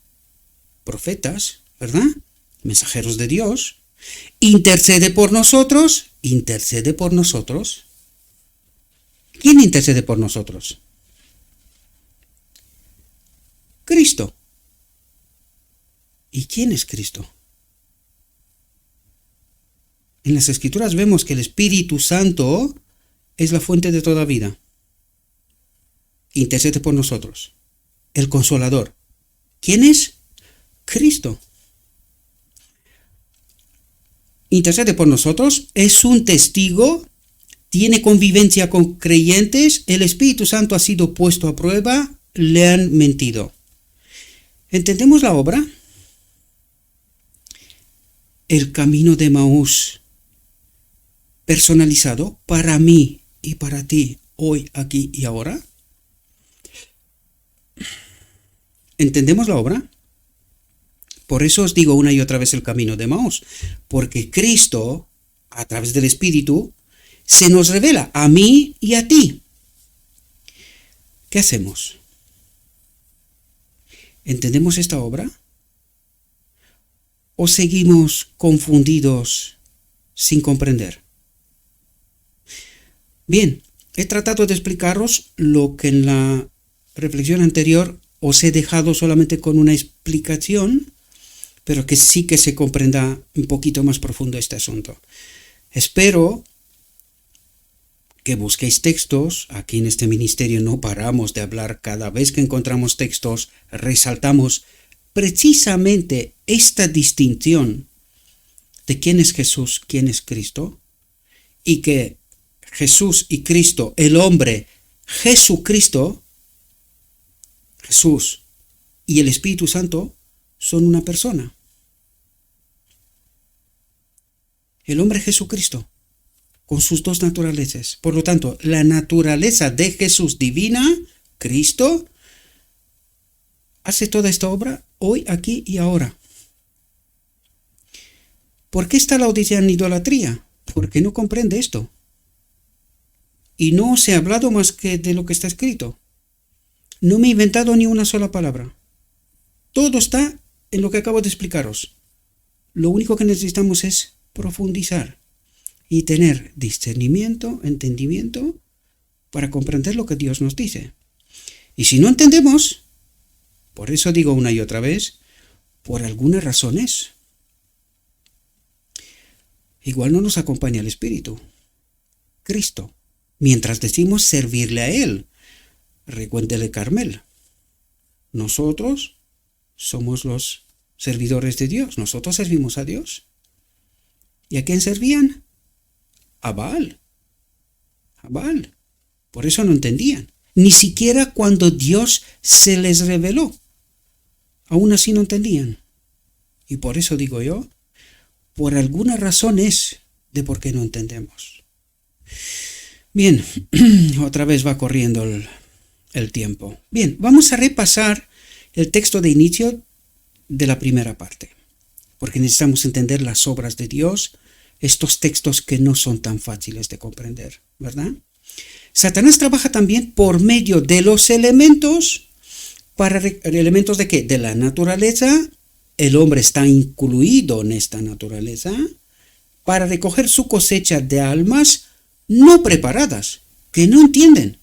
profetas, ¿verdad? Mensajeros de Dios. Intercede por nosotros, intercede por nosotros. ¿Quién intercede por nosotros? Cristo. ¿Y quién es Cristo? En las Escrituras vemos que el Espíritu Santo es la fuente de toda vida. Intercede por nosotros. El Consolador. ¿Quién es? Cristo. Intercede por nosotros, es un testigo, tiene convivencia con creyentes, el Espíritu Santo ha sido puesto a prueba, le han mentido. ¿Entendemos la obra? El camino de Emaús, personalizado para mí y para ti, hoy, aquí y ahora. ¿Entendemos la obra? Por eso os digo una y otra vez el camino de Emaús, porque Cristo, a través del Espíritu, se nos revela a mí y a ti. ¿Qué hacemos? ¿Entendemos esta obra? ¿O seguimos confundidos sin comprender? Bien, he tratado de explicaros lo que en la reflexión anterior os he dejado solamente con una explicación, pero que sí que se comprenda un poquito más profundo este asunto. Espero que busquéis textos. Aquí en este ministerio no paramos de hablar. Cada vez que encontramos textos, resaltamos precisamente esta distinción de quién es Jesús, quién es Cristo, y que Jesús y Cristo, el hombre Jesucristo, Jesús y el Espíritu Santo son una persona. El hombre Jesucristo, con sus dos naturalezas. Por lo tanto, la naturaleza de Jesús divina, Cristo, hace toda esta obra hoy, aquí y ahora. ¿Por qué está la Odisea en idolatría? Porque no comprende esto. Y no os he hablado más que de lo que está escrito. No me he inventado ni una sola palabra. Todo está en lo que acabo de explicaros. Lo único que necesitamos es profundizar y tener discernimiento, entendimiento, para comprender lo que Dios nos dice. Y si no entendemos, por eso digo una y otra vez, por algunas razones, igual no nos acompaña el Espíritu, Cristo, mientras decimos servirle a Él. Recuéntele Carmel. Nosotros somos los servidores de Dios. Nosotros servimos a Dios. ¿Y a quién servían? A Baal. A Baal. Por eso no entendían. Ni siquiera cuando Dios se les reveló. Aún así no entendían. Y por eso digo yo, por alguna razón es de por qué no entendemos. Bien, otra vez va corriendo el tiempo. Bien, vamos a repasar el texto de inicio de la primera parte, porque necesitamos entender las obras de Dios, estos textos que no son tan fáciles de comprender, ¿verdad? Satanás trabaja también por medio de los elementos, ¿elementos de qué? De la naturaleza. El hombre está incluido en esta naturaleza para recoger su cosecha de almas no preparadas, que no entienden,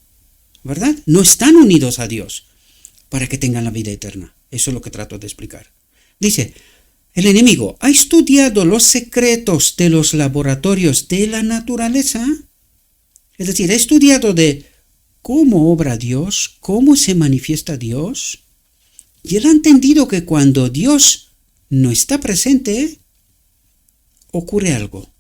¿verdad? No están unidos a Dios para que tengan la vida eterna. Eso es lo que trato de explicar. Dice, el enemigo ha estudiado los secretos de los laboratorios de la naturaleza. Es decir, ha estudiado de cómo obra Dios, cómo se manifiesta Dios. Y él ha entendido que cuando Dios no está presente, ocurre algo.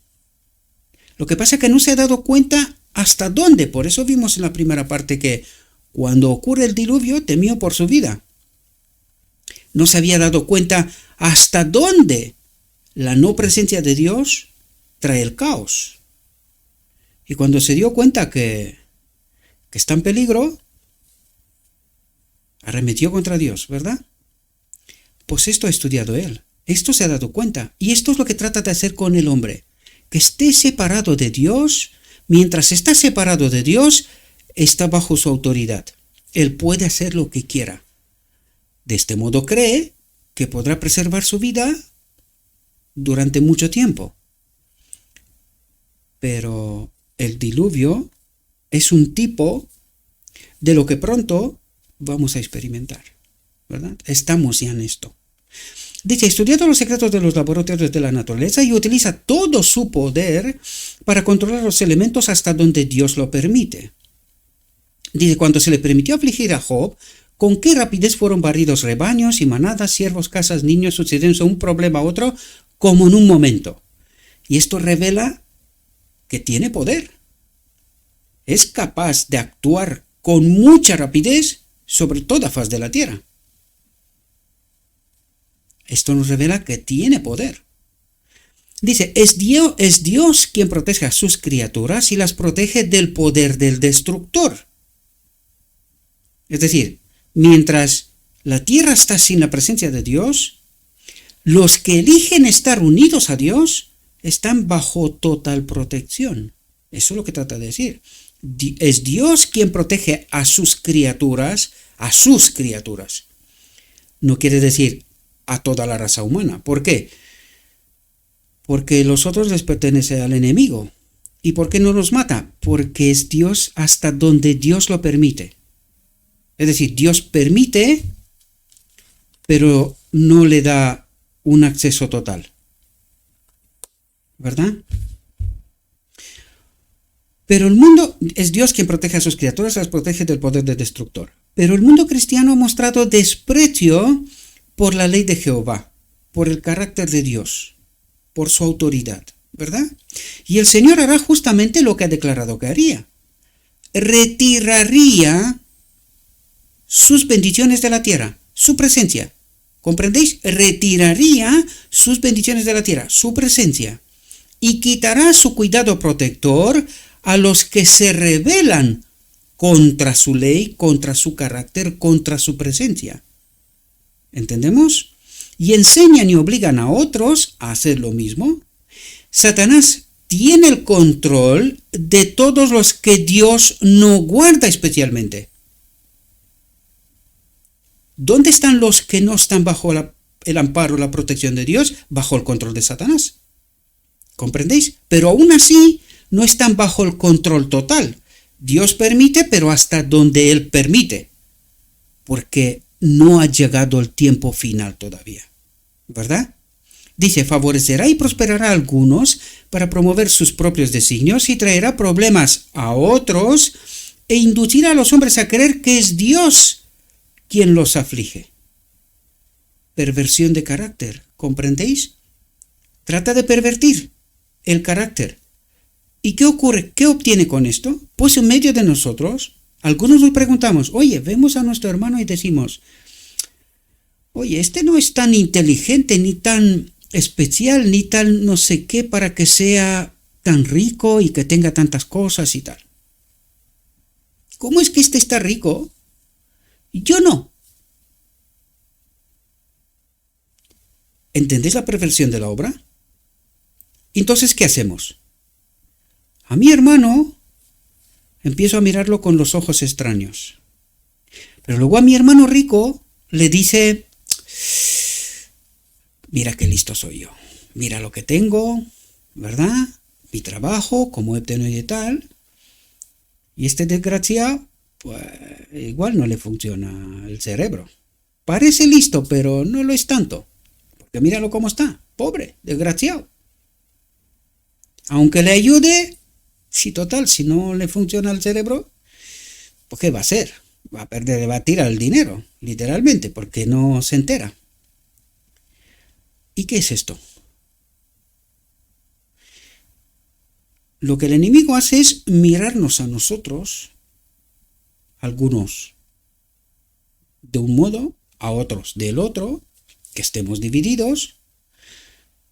Lo que pasa es que no se ha dado cuenta hasta dónde. Por eso vimos en la primera parte que cuando ocurre el diluvio, temió por su vida. No se había dado cuenta hasta dónde la no presencia de Dios trae el caos. Y cuando se dio cuenta que está en peligro, arremetió contra Dios, ¿verdad? Pues esto ha estudiado él. Esto se ha dado cuenta. Y esto es lo que trata de hacer con el hombre. Que esté separado de Dios. Mientras está separado de Dios, está bajo su autoridad. Él puede hacer lo que quiera. De este modo cree que podrá preservar su vida durante mucho tiempo. Pero el diluvio es un tipo de lo que pronto vamos a experimentar, ¿verdad? Estamos ya en esto. Dice, estudiando los secretos de los laboratorios de la naturaleza y utiliza todo su poder para controlar los elementos hasta donde Dios lo permite. Dice, cuando se le permitió afligir a Job, con qué rapidez fueron barridos rebaños y manadas, siervos, casas, niños, sucediendo un problema a otro, como en un momento. Y esto revela que tiene poder. Es capaz de actuar con mucha rapidez sobre toda faz de la tierra. Esto nos revela que tiene poder. Dice, es Dios quien protege a sus criaturas y las protege del poder del destructor. Es decir, mientras la tierra está sin la presencia de Dios, los que eligen estar unidos a Dios están bajo total protección. Eso es lo que trata de decir. Es Dios quien protege a sus criaturas, No quiere decir a toda la raza humana. ¿Por qué? Porque los otros les pertenecen al enemigo. ¿Y por qué no los mata? Porque es Dios hasta donde Dios lo permite. Es decir, Dios permite, pero no le da un acceso total. ¿Verdad? Pero el mundo, es Dios quien protege a sus criaturas, las protege del poder del destructor. Pero el mundo cristiano ha mostrado desprecio por la ley de Jehová, por el carácter de Dios, por su autoridad, ¿verdad? Y el Señor hará justamente lo que ha declarado que haría. Retiraría sus bendiciones de la tierra, su presencia. ¿Comprendéis? Retiraría sus bendiciones de la tierra, su presencia. Y quitará su cuidado protector a los que se rebelan contra su ley, contra su carácter, contra su presencia. ¿Entendemos? Y enseñan y obligan a otros a hacer lo mismo. Satanás tiene el control de todos los que Dios no guarda especialmente. ¿Dónde están los que no están bajo el amparo, la protección de Dios? Bajo el control de ¿Comprendéis? Pero aún así no están bajo el control total. Dios permite, pero hasta donde Él permite, porque no ha llegado el tiempo final todavía, ¿verdad? Dice, favorecerá y prosperará a algunos para promover sus propios designios y traerá problemas a otros e inducirá a los hombres a creer que es Dios quien los aflige. Perversión de carácter, ¿comprendéis? Trata de pervertir el carácter. ¿Y qué ocurre? ¿Qué obtiene con esto? Pues en medio de nosotros, algunos nos preguntamos, oye, vemos a nuestro hermano y decimos, oye, este no es tan inteligente, ni tan especial, ni tal no sé qué para que sea tan rico y que tenga tantas cosas y tal. ¿Cómo es que este está rico y yo no? ¿Entendéis la perversión de la obra? Entonces, ¿qué hacemos? A mi hermano empiezo a mirarlo con los ojos extraños. Pero luego a mi hermano rico le dice, mira qué listo soy yo, mira lo que tengo, ¿verdad? Mi trabajo, cómo he obtenido y tal. Y este desgraciado, pues igual no le funciona el cerebro. Parece listo, pero no lo es tanto. Porque míralo cómo está, pobre, desgraciado. Aunque le ayude, si total, si no le funciona el cerebro, pues ¿qué va a hacer? Va a perder, va a tirar el dinero, literalmente, porque no se entera. ¿Y qué es esto? Lo que el enemigo hace es mirarnos a nosotros, algunos de un modo, a otros del otro, que estemos divididos,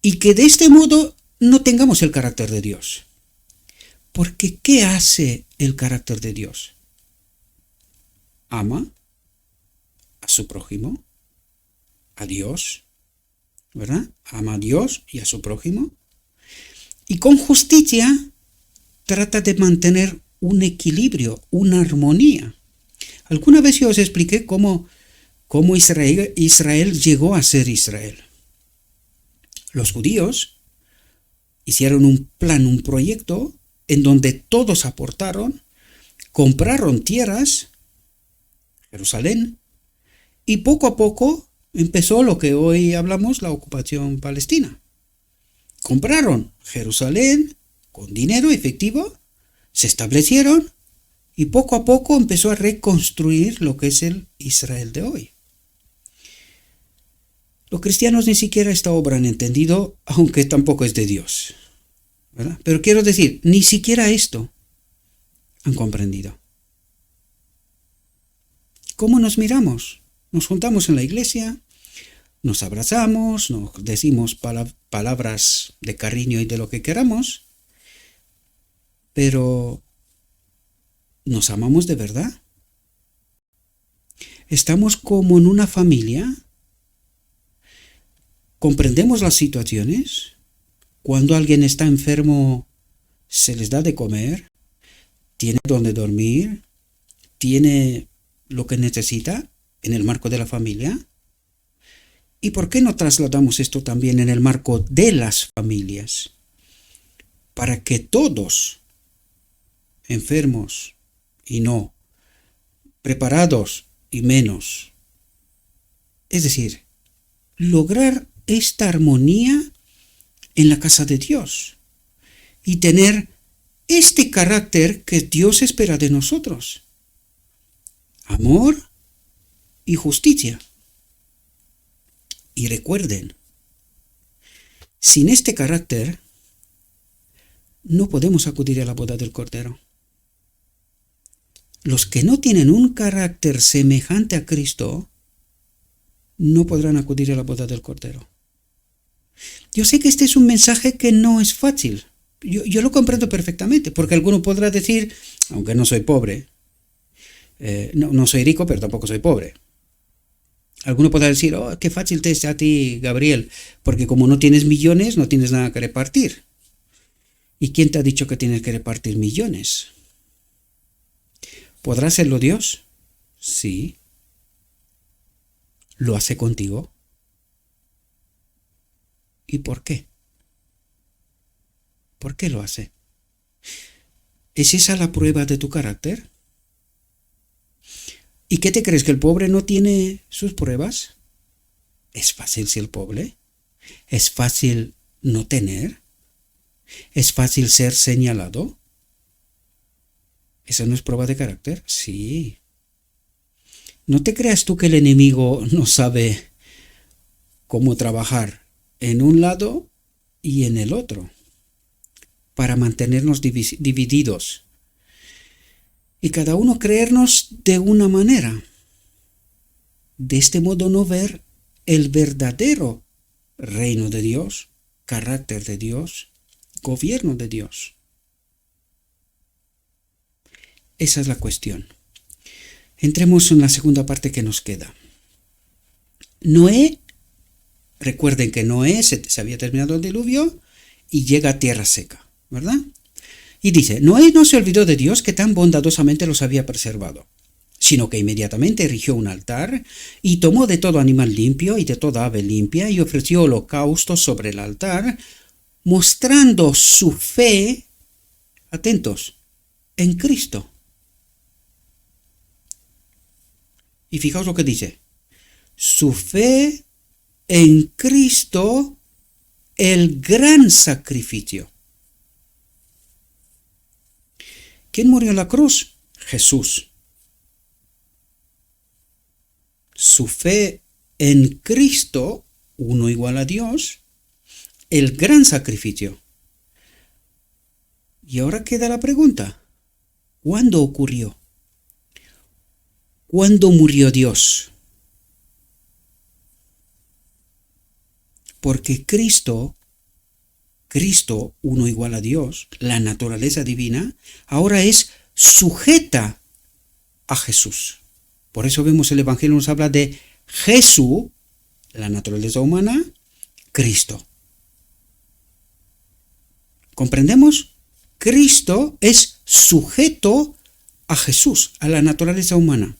y que de este modo no tengamos el carácter de Dios. Porque ¿qué hace el carácter de Dios? Ama a su prójimo, a Dios, ¿verdad? Ama a Dios y a su prójimo. Y con justicia trata de mantener un equilibrio, una armonía. Alguna vez yo os expliqué cómo Israel llegó a ser Israel. Los judíos hicieron un plan, un proyecto en donde todos aportaron, compraron tierras, Jerusalén, y poco a poco empezó lo que hoy hablamos, la ocupación palestina. Compraron Jerusalén con dinero efectivo, se establecieron y poco a poco empezó a reconstruir lo que es el Israel de hoy. Los cristianos ni siquiera esta obra han entendido, aunque tampoco es de Dios, ¿verdad? Pero quiero decir, ni siquiera esto han comprendido. ¿Cómo nos miramos? Nos juntamos en la iglesia, nos abrazamos, nos decimos palabras de cariño y de lo que queramos, pero ¿nos amamos de verdad? ¿Estamos como en una familia? ¿Comprendemos las situaciones? Cuando alguien está enfermo, se les da de comer, tiene donde dormir, tiene lo que necesita en el marco de la familia. ¿Y por qué no trasladamos esto también en el marco de las familias? Para que todos, enfermos y no, preparados y menos, es decir, lograr esta armonía en la casa de Dios y tener este carácter que Dios espera de nosotros: amor y justicia. Y recuerden, sin este carácter no podemos acudir a la boda del Cordero. Los que no tienen un carácter semejante a Cristo no podrán acudir a la boda del Cordero. Yo sé que este es un mensaje que no es fácil. Yo lo comprendo perfectamente, porque alguno podrá decir, aunque no soy pobre, no soy rico, pero tampoco soy pobre. Alguno podrá decir, oh, qué fácil te es a ti, Gabriel, porque como no tienes millones, no tienes nada que repartir. ¿Y quién te ha dicho que tienes que repartir millones? ¿Podrá hacerlo Dios? Sí. ¿Lo hace contigo? ¿Y por qué? ¿Por qué lo hace? ¿Es esa la prueba de tu carácter? ¿Y qué te crees, que el pobre no tiene sus pruebas? ¿Es fácil ser pobre? ¿Es fácil no tener? ¿Es fácil ser señalado? ¿Esa no es prueba de carácter? Sí. No te creas tú que el enemigo no sabe cómo trabajar en un lado y en el otro para mantenernos divididos y cada uno creernos de una manera. De este modo no ver el verdadero reino de Dios, carácter de Dios, gobierno de Dios. Esa es la cuestión. Entremos en la segunda parte que nos queda. Noé, recuerden que Noé se había terminado el diluvio y llega a tierra seca, ¿verdad? Y dice, Noé no se olvidó de Dios que tan bondadosamente los había preservado, sino que inmediatamente erigió un altar y tomó de todo animal limpio y de toda ave limpia y ofreció holocaustos sobre el altar, mostrando su fe, atentos, en Cristo. Y fijaos lo que dice, su fe en Cristo, el gran sacrificio. ¿Quién murió en la cruz? Jesús. Su fe en Cristo, uno igual a Dios, el gran sacrificio. Y ahora queda la pregunta, ¿cuándo ocurrió? ¿Cuándo murió Dios? Porque Cristo, uno igual a Dios, la naturaleza divina, ahora es sujeta a Jesús. Por eso vemos el Evangelio nos habla de Jesús, la naturaleza humana, Cristo. ¿Comprendemos? Cristo es sujeto a Jesús, a la naturaleza humana.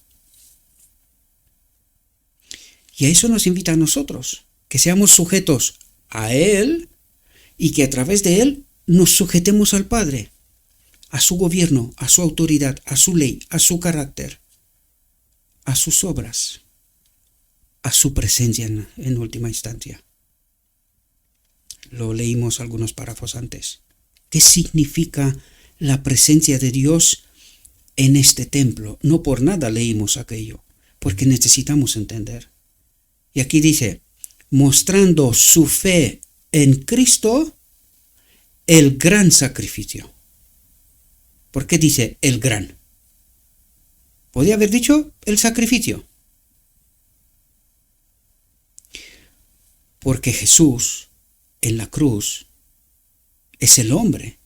Y a eso nos invita a nosotros, que seamos sujetos a Él y que a través de Él nos sujetemos al Padre, a su gobierno, a su autoridad, a su ley, a su carácter, a sus obras, a su presencia en última instancia. Lo leímos algunos párrafos antes. ¿Qué significa la presencia de Dios en este templo? No por nada leímos aquello, porque necesitamos entender. Y aquí dice, mostrando su fe en Cristo, el gran sacrificio. ¿Por qué dice el gran? Podría haber dicho el sacrificio. Porque Jesús, en la cruz, es el hombre,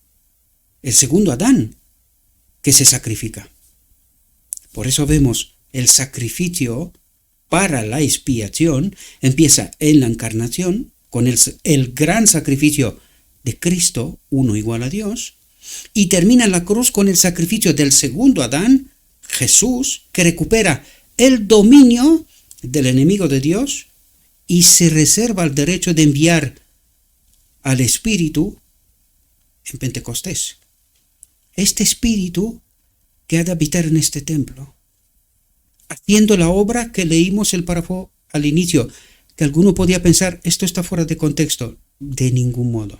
el segundo Adán, que se sacrifica. Por eso vemos el sacrificio para la expiación, empieza en la encarnación, con el gran sacrificio de Cristo, uno igual a Dios, y termina en la cruz con el sacrificio del segundo Adán, Jesús, que recupera el dominio del enemigo de Dios y se reserva el derecho de enviar al Espíritu en Pentecostés. Este Espíritu que ha de habitar en este templo, haciendo la obra que leímos el párrafo al inicio, que alguno podía pensar, esto está fuera de contexto. De ningún modo.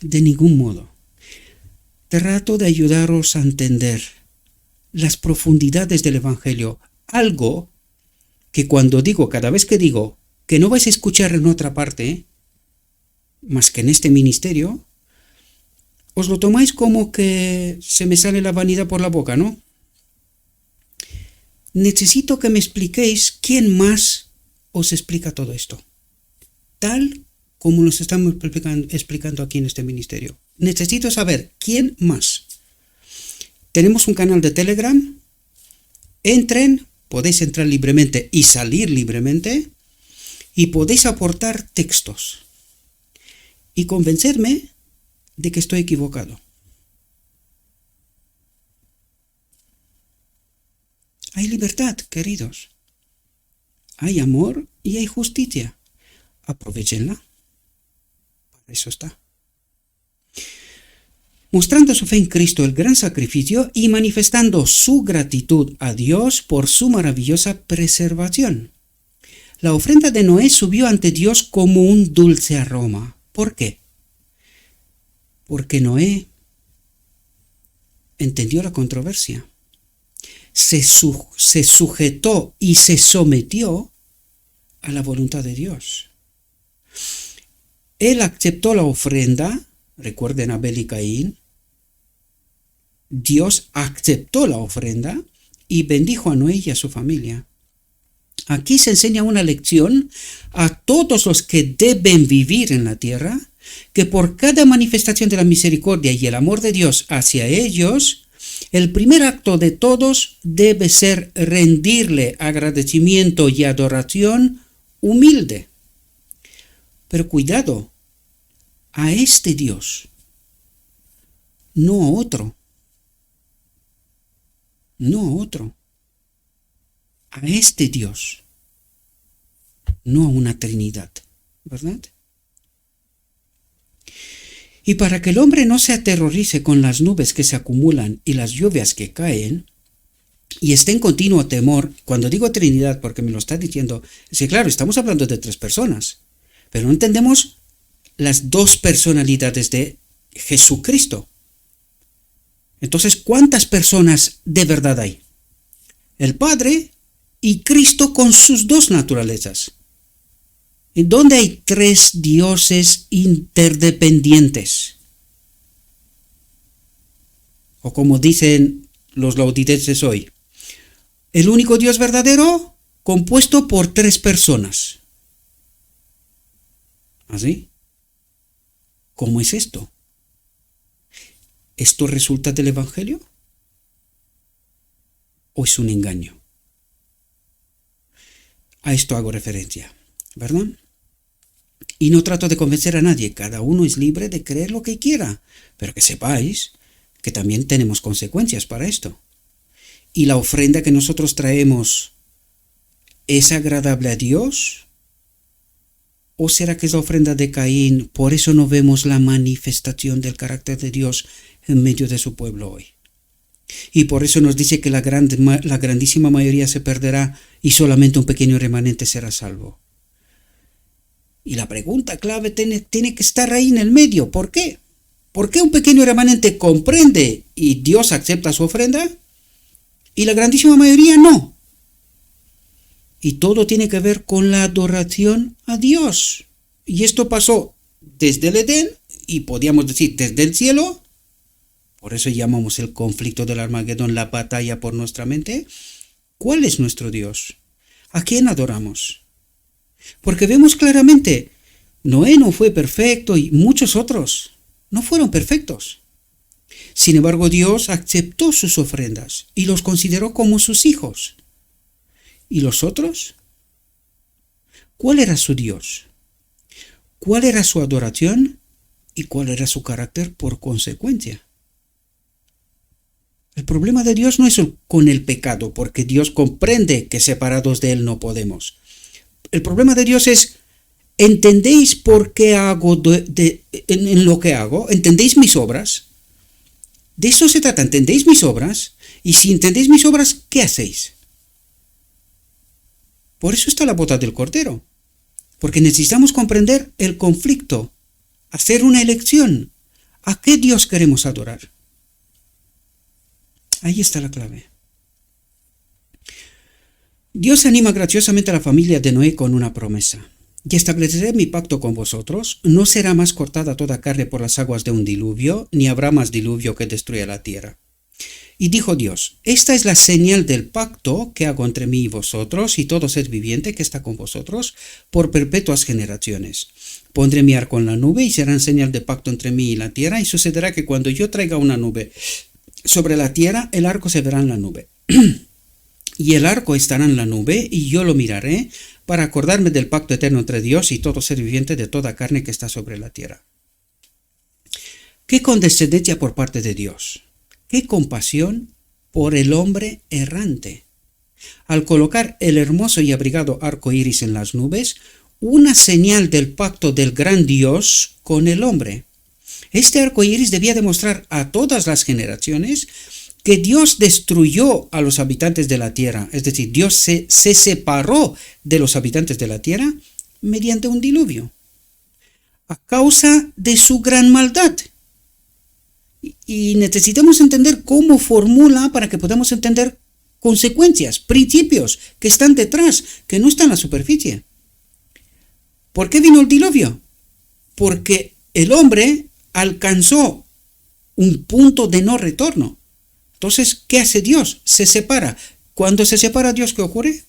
De ningún modo. Trato de ayudaros a entender las profundidades del Evangelio, algo que cada vez que digo, que no vais a escuchar en otra parte, más que en este ministerio, os lo tomáis como que se me sale la vanidad por la boca, ¿no? Necesito que me expliquéis quién más os explica todo esto, tal como nos estamos explicando aquí en este ministerio. Necesito saber quién más. Tenemos un canal de Telegram. Entren, podéis entrar libremente y salir libremente, y podéis aportar textos y convencerme de que estoy equivocado. Hay libertad, queridos. Hay amor y hay justicia. Aprovechenla. Para eso está. mostrando su fe en Cristo, el gran sacrificio, y manifestando su gratitud a Dios por su maravillosa preservación. La ofrenda de Noé subió ante Dios como un dulce aroma. ¿Por qué? Porque Noé entendió la controversia, se sujetó y se sometió a la voluntad de Dios. Él aceptó la ofrenda, recuerden Abel y Caín. Dios aceptó la ofrenda y bendijo a Noé y a su familia. Aquí se enseña una lección a todos los que deben vivir en la tierra, que por cada manifestación de la misericordia y el amor de Dios hacia ellos, el primer acto de todos debe ser rendirle agradecimiento y adoración humilde. Pero cuidado, a este Dios, no a otro. No a otro. A este Dios, no a una Trinidad, ¿verdad? Y para que el hombre no se aterrorice con las nubes que se acumulan y las lluvias que caen, y esté en continuo temor, cuando digo Trinidad, porque me lo está diciendo, es que claro, estamos hablando de 3 personas, pero no entendemos las 2 personalidades de Jesucristo. Entonces, ¿cuántas personas de verdad hay? El Padre y Cristo con sus 2 naturalezas. ¿En dónde hay 3 dioses interdependientes? O como dicen los laudicenses hoy, el único Dios verdadero compuesto por 3 personas. ¿Así? ¿Cómo es esto? ¿Esto resulta del Evangelio? ¿O es un engaño? A esto hago referencia, ¿verdad? Y no trato de convencer a nadie, cada uno es libre de creer lo que quiera, pero que sepáis que también tenemos consecuencias para esto. ¿Y la ofrenda que nosotros traemos es agradable a Dios? ¿O será que es la ofrenda de Caín? Por eso no vemos la manifestación del carácter de Dios en medio de su pueblo hoy. Y por eso nos dice que la grandísima mayoría se perderá y solamente un pequeño remanente será salvo. Y la pregunta clave tiene que estar ahí en el medio. ¿Por qué? ¿Por qué un pequeño remanente comprende y Dios acepta su ofrenda y la grandísima mayoría no? Y todo tiene que ver con la adoración a Dios. Y esto pasó desde el Edén y podríamos decir desde el cielo. Por eso llamamos el conflicto del Armagedón la batalla por nuestra mente. ¿Cuál es nuestro Dios? ¿A quién adoramos? Porque vemos claramente, Noé no fue perfecto y muchos otros no fueron perfectos. Sin embargo, Dios aceptó sus ofrendas y los consideró como sus hijos. ¿Y los otros? ¿Cuál era su Dios? ¿Cuál era su adoración? ¿Y cuál era su carácter por consecuencia? El problema de Dios no es con el pecado, porque Dios comprende que separados de Él no podemos. El problema de Dios es, ¿entendéis por qué hago en lo que hago? ¿Entendéis mis obras? De eso se trata, ¿entendéis mis obras? Y si entendéis mis obras, ¿qué hacéis? Por eso está la boda del Cordero, porque necesitamos comprender el conflicto, hacer una elección. ¿A qué Dios queremos adorar? Ahí está la clave. Dios anima graciosamente a la familia de Noé con una promesa. Y estableceré mi pacto con vosotros, no será más cortada toda carne por las aguas de un diluvio, ni habrá más diluvio que destruya la tierra. Y dijo Dios, esta es la señal del pacto que hago entre mí y vosotros y todo ser viviente que está con vosotros por perpetuas generaciones. Pondré mi arco en la nube y será señal de pacto entre mí y la tierra, y sucederá que cuando yo traiga una nube sobre la tierra, el arco se verá en la nube. Y el arco estará en la nube, y yo lo miraré, para acordarme del pacto eterno entre Dios y todo ser viviente de toda carne que está sobre la tierra. ¡Qué condescendencia por parte de Dios! ¡Qué compasión por el hombre errante! Al colocar el hermoso y abrigado arco iris en las nubes, una señal del pacto del gran Dios con el hombre. Este arco iris debía demostrar a todas las generaciones que Dios destruyó a los habitantes de la tierra, es decir, Dios se separó de los habitantes de la tierra mediante un diluvio, a causa de su gran maldad. Y necesitamos entender cómo formula para que podamos entender consecuencias, principios que están detrás, que no están en la superficie. ¿Por qué vino el diluvio? Porque el hombre alcanzó un punto de no retorno. Entonces, ¿qué hace Dios? Se separa. Cuando se separa Dios, ¿qué ocurre?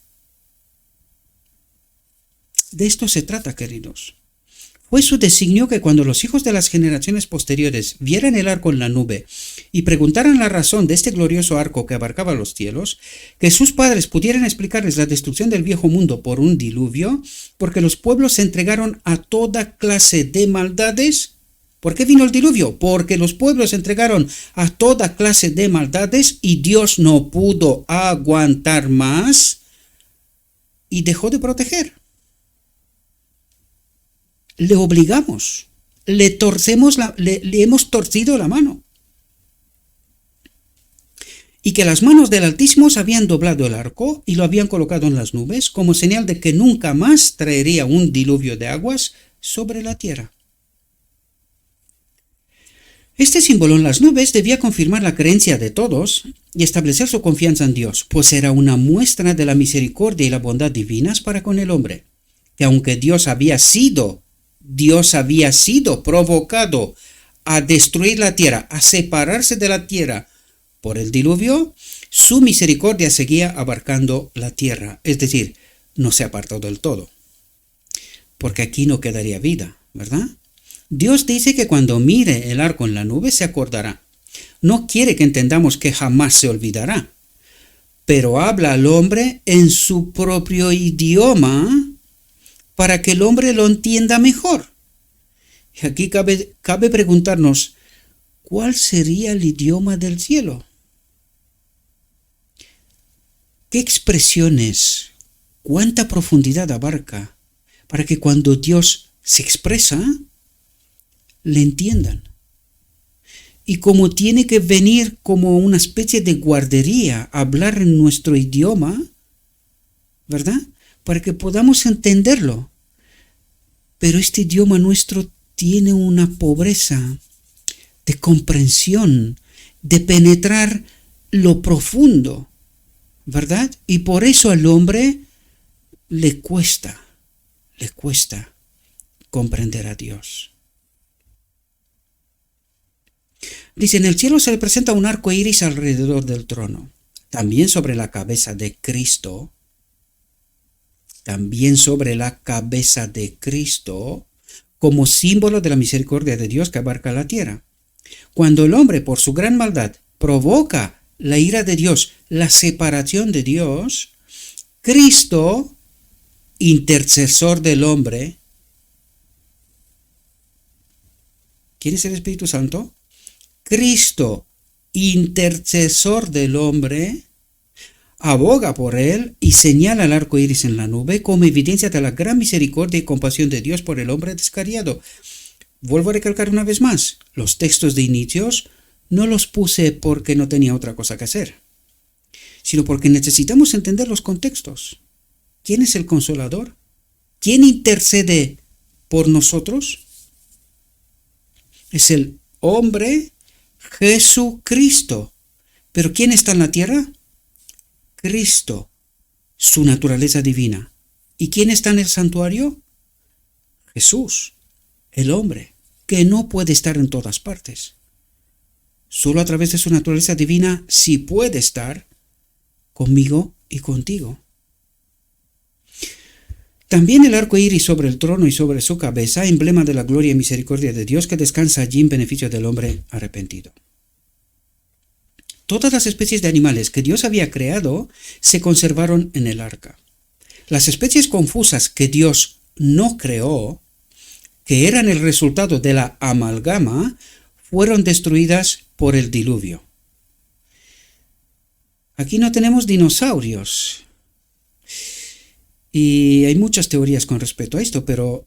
De esto se trata, queridos. Fue su designio que cuando los hijos de las generaciones posteriores vieran el arco en la nube y preguntaran la razón de este glorioso arco que abarcaba los cielos, que sus padres pudieran explicarles la destrucción del viejo mundo por un diluvio, porque los pueblos se entregaron a toda clase de maldades. ¿Por qué vino el diluvio? Porque los pueblos se entregaron a toda clase de maldades y Dios no pudo aguantar más y dejó de proteger. Le obligamos, le hemos torcido la mano. Y que las manos del Altísimo habían doblado el arco y lo habían colocado en las nubes como señal de que nunca más traería un diluvio de aguas sobre la tierra. Este símbolo en las nubes debía confirmar la creencia de todos y establecer su confianza en Dios, pues era una muestra de la misericordia y la bondad divinas para con el hombre, que aunque Dios había sido provocado a destruir la tierra, a separarse de la tierra por el diluvio, su misericordia seguía abarcando la tierra, es decir, no se apartó del todo, porque aquí no quedaría vida, ¿verdad? Dios dice que cuando mire el arco en la nube se acordará. No quiere que entendamos que jamás se olvidará, pero habla al hombre en su propio idioma para que el hombre lo entienda mejor. Y aquí cabe preguntarnos, ¿cuál sería el idioma del cielo? ¿Qué expresiones, cuánta profundidad abarca para que cuando Dios se expresa, le entiendan? Y como tiene que venir como una especie de guardería, hablar en nuestro idioma, ¿verdad? Para que podamos entenderlo. Pero este idioma nuestro tiene una pobreza de comprensión, de penetrar lo profundo, ¿verdad? Y por eso al hombre le cuesta comprender a Dios. Dice, en el cielo se le presenta un arco iris alrededor del trono, también sobre la cabeza de Cristo, como símbolo de la misericordia de Dios que abarca la tierra. Cuando el hombre, por su gran maldad, provoca la ira de Dios, la separación de Dios, Cristo, intercesor del hombre, ¿quién es el Espíritu Santo? Cristo, intercesor del hombre, aboga por él y señala el arco iris en la nube como evidencia de la gran misericordia y compasión de Dios por el hombre descarriado. Vuelvo a recalcar una vez más, los textos de inicios no los puse porque no tenía otra cosa que hacer, sino porque necesitamos entender los contextos. ¿Quién es el Consolador? ¿Quién intercede por nosotros? Es el hombre Jesucristo. ¿Pero quién está en la tierra? Cristo, su naturaleza divina. ¿Y quién está en el santuario? Jesús, el hombre, que no puede estar en todas partes. Solo a través de su naturaleza divina sí puede estar conmigo y contigo. También el arco iris sobre el trono y sobre su cabeza, emblema de la gloria y misericordia de Dios que descansa allí en beneficio del hombre arrepentido. Todas las especies de animales que Dios había creado se conservaron en el arca. Las especies confusas que Dios no creó, que eran el resultado de la amalgama, fueron destruidas por el diluvio. Aquí no tenemos dinosaurios. Y hay muchas teorías con respecto a esto, pero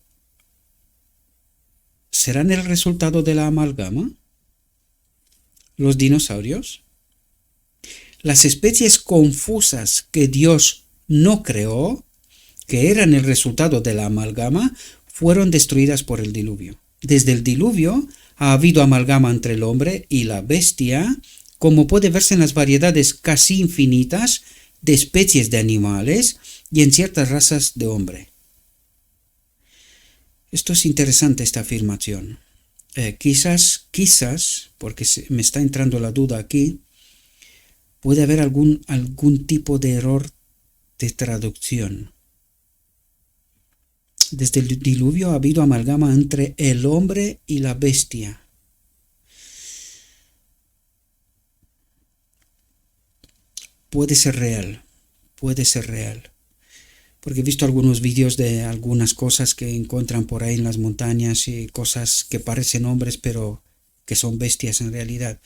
¿serán el resultado de la amalgama? ¿Los dinosaurios? Las especies confusas que Dios no creó, que eran el resultado de la amalgama, fueron destruidas por el diluvio. Desde el diluvio ha habido amalgama entre el hombre y la bestia, como puede verse en las variedades casi infinitas de especies de animales y en ciertas razas de hombre. Esto es interesante, esta afirmación. Quizás, porque me está entrando la duda aquí, puede haber algún tipo de error de traducción. Desde el diluvio ha habido amalgama entre el hombre y la bestia. Puede ser real, porque he visto algunos vídeos de algunas cosas que encuentran por ahí en las montañas y cosas que parecen hombres pero que son bestias en realidad.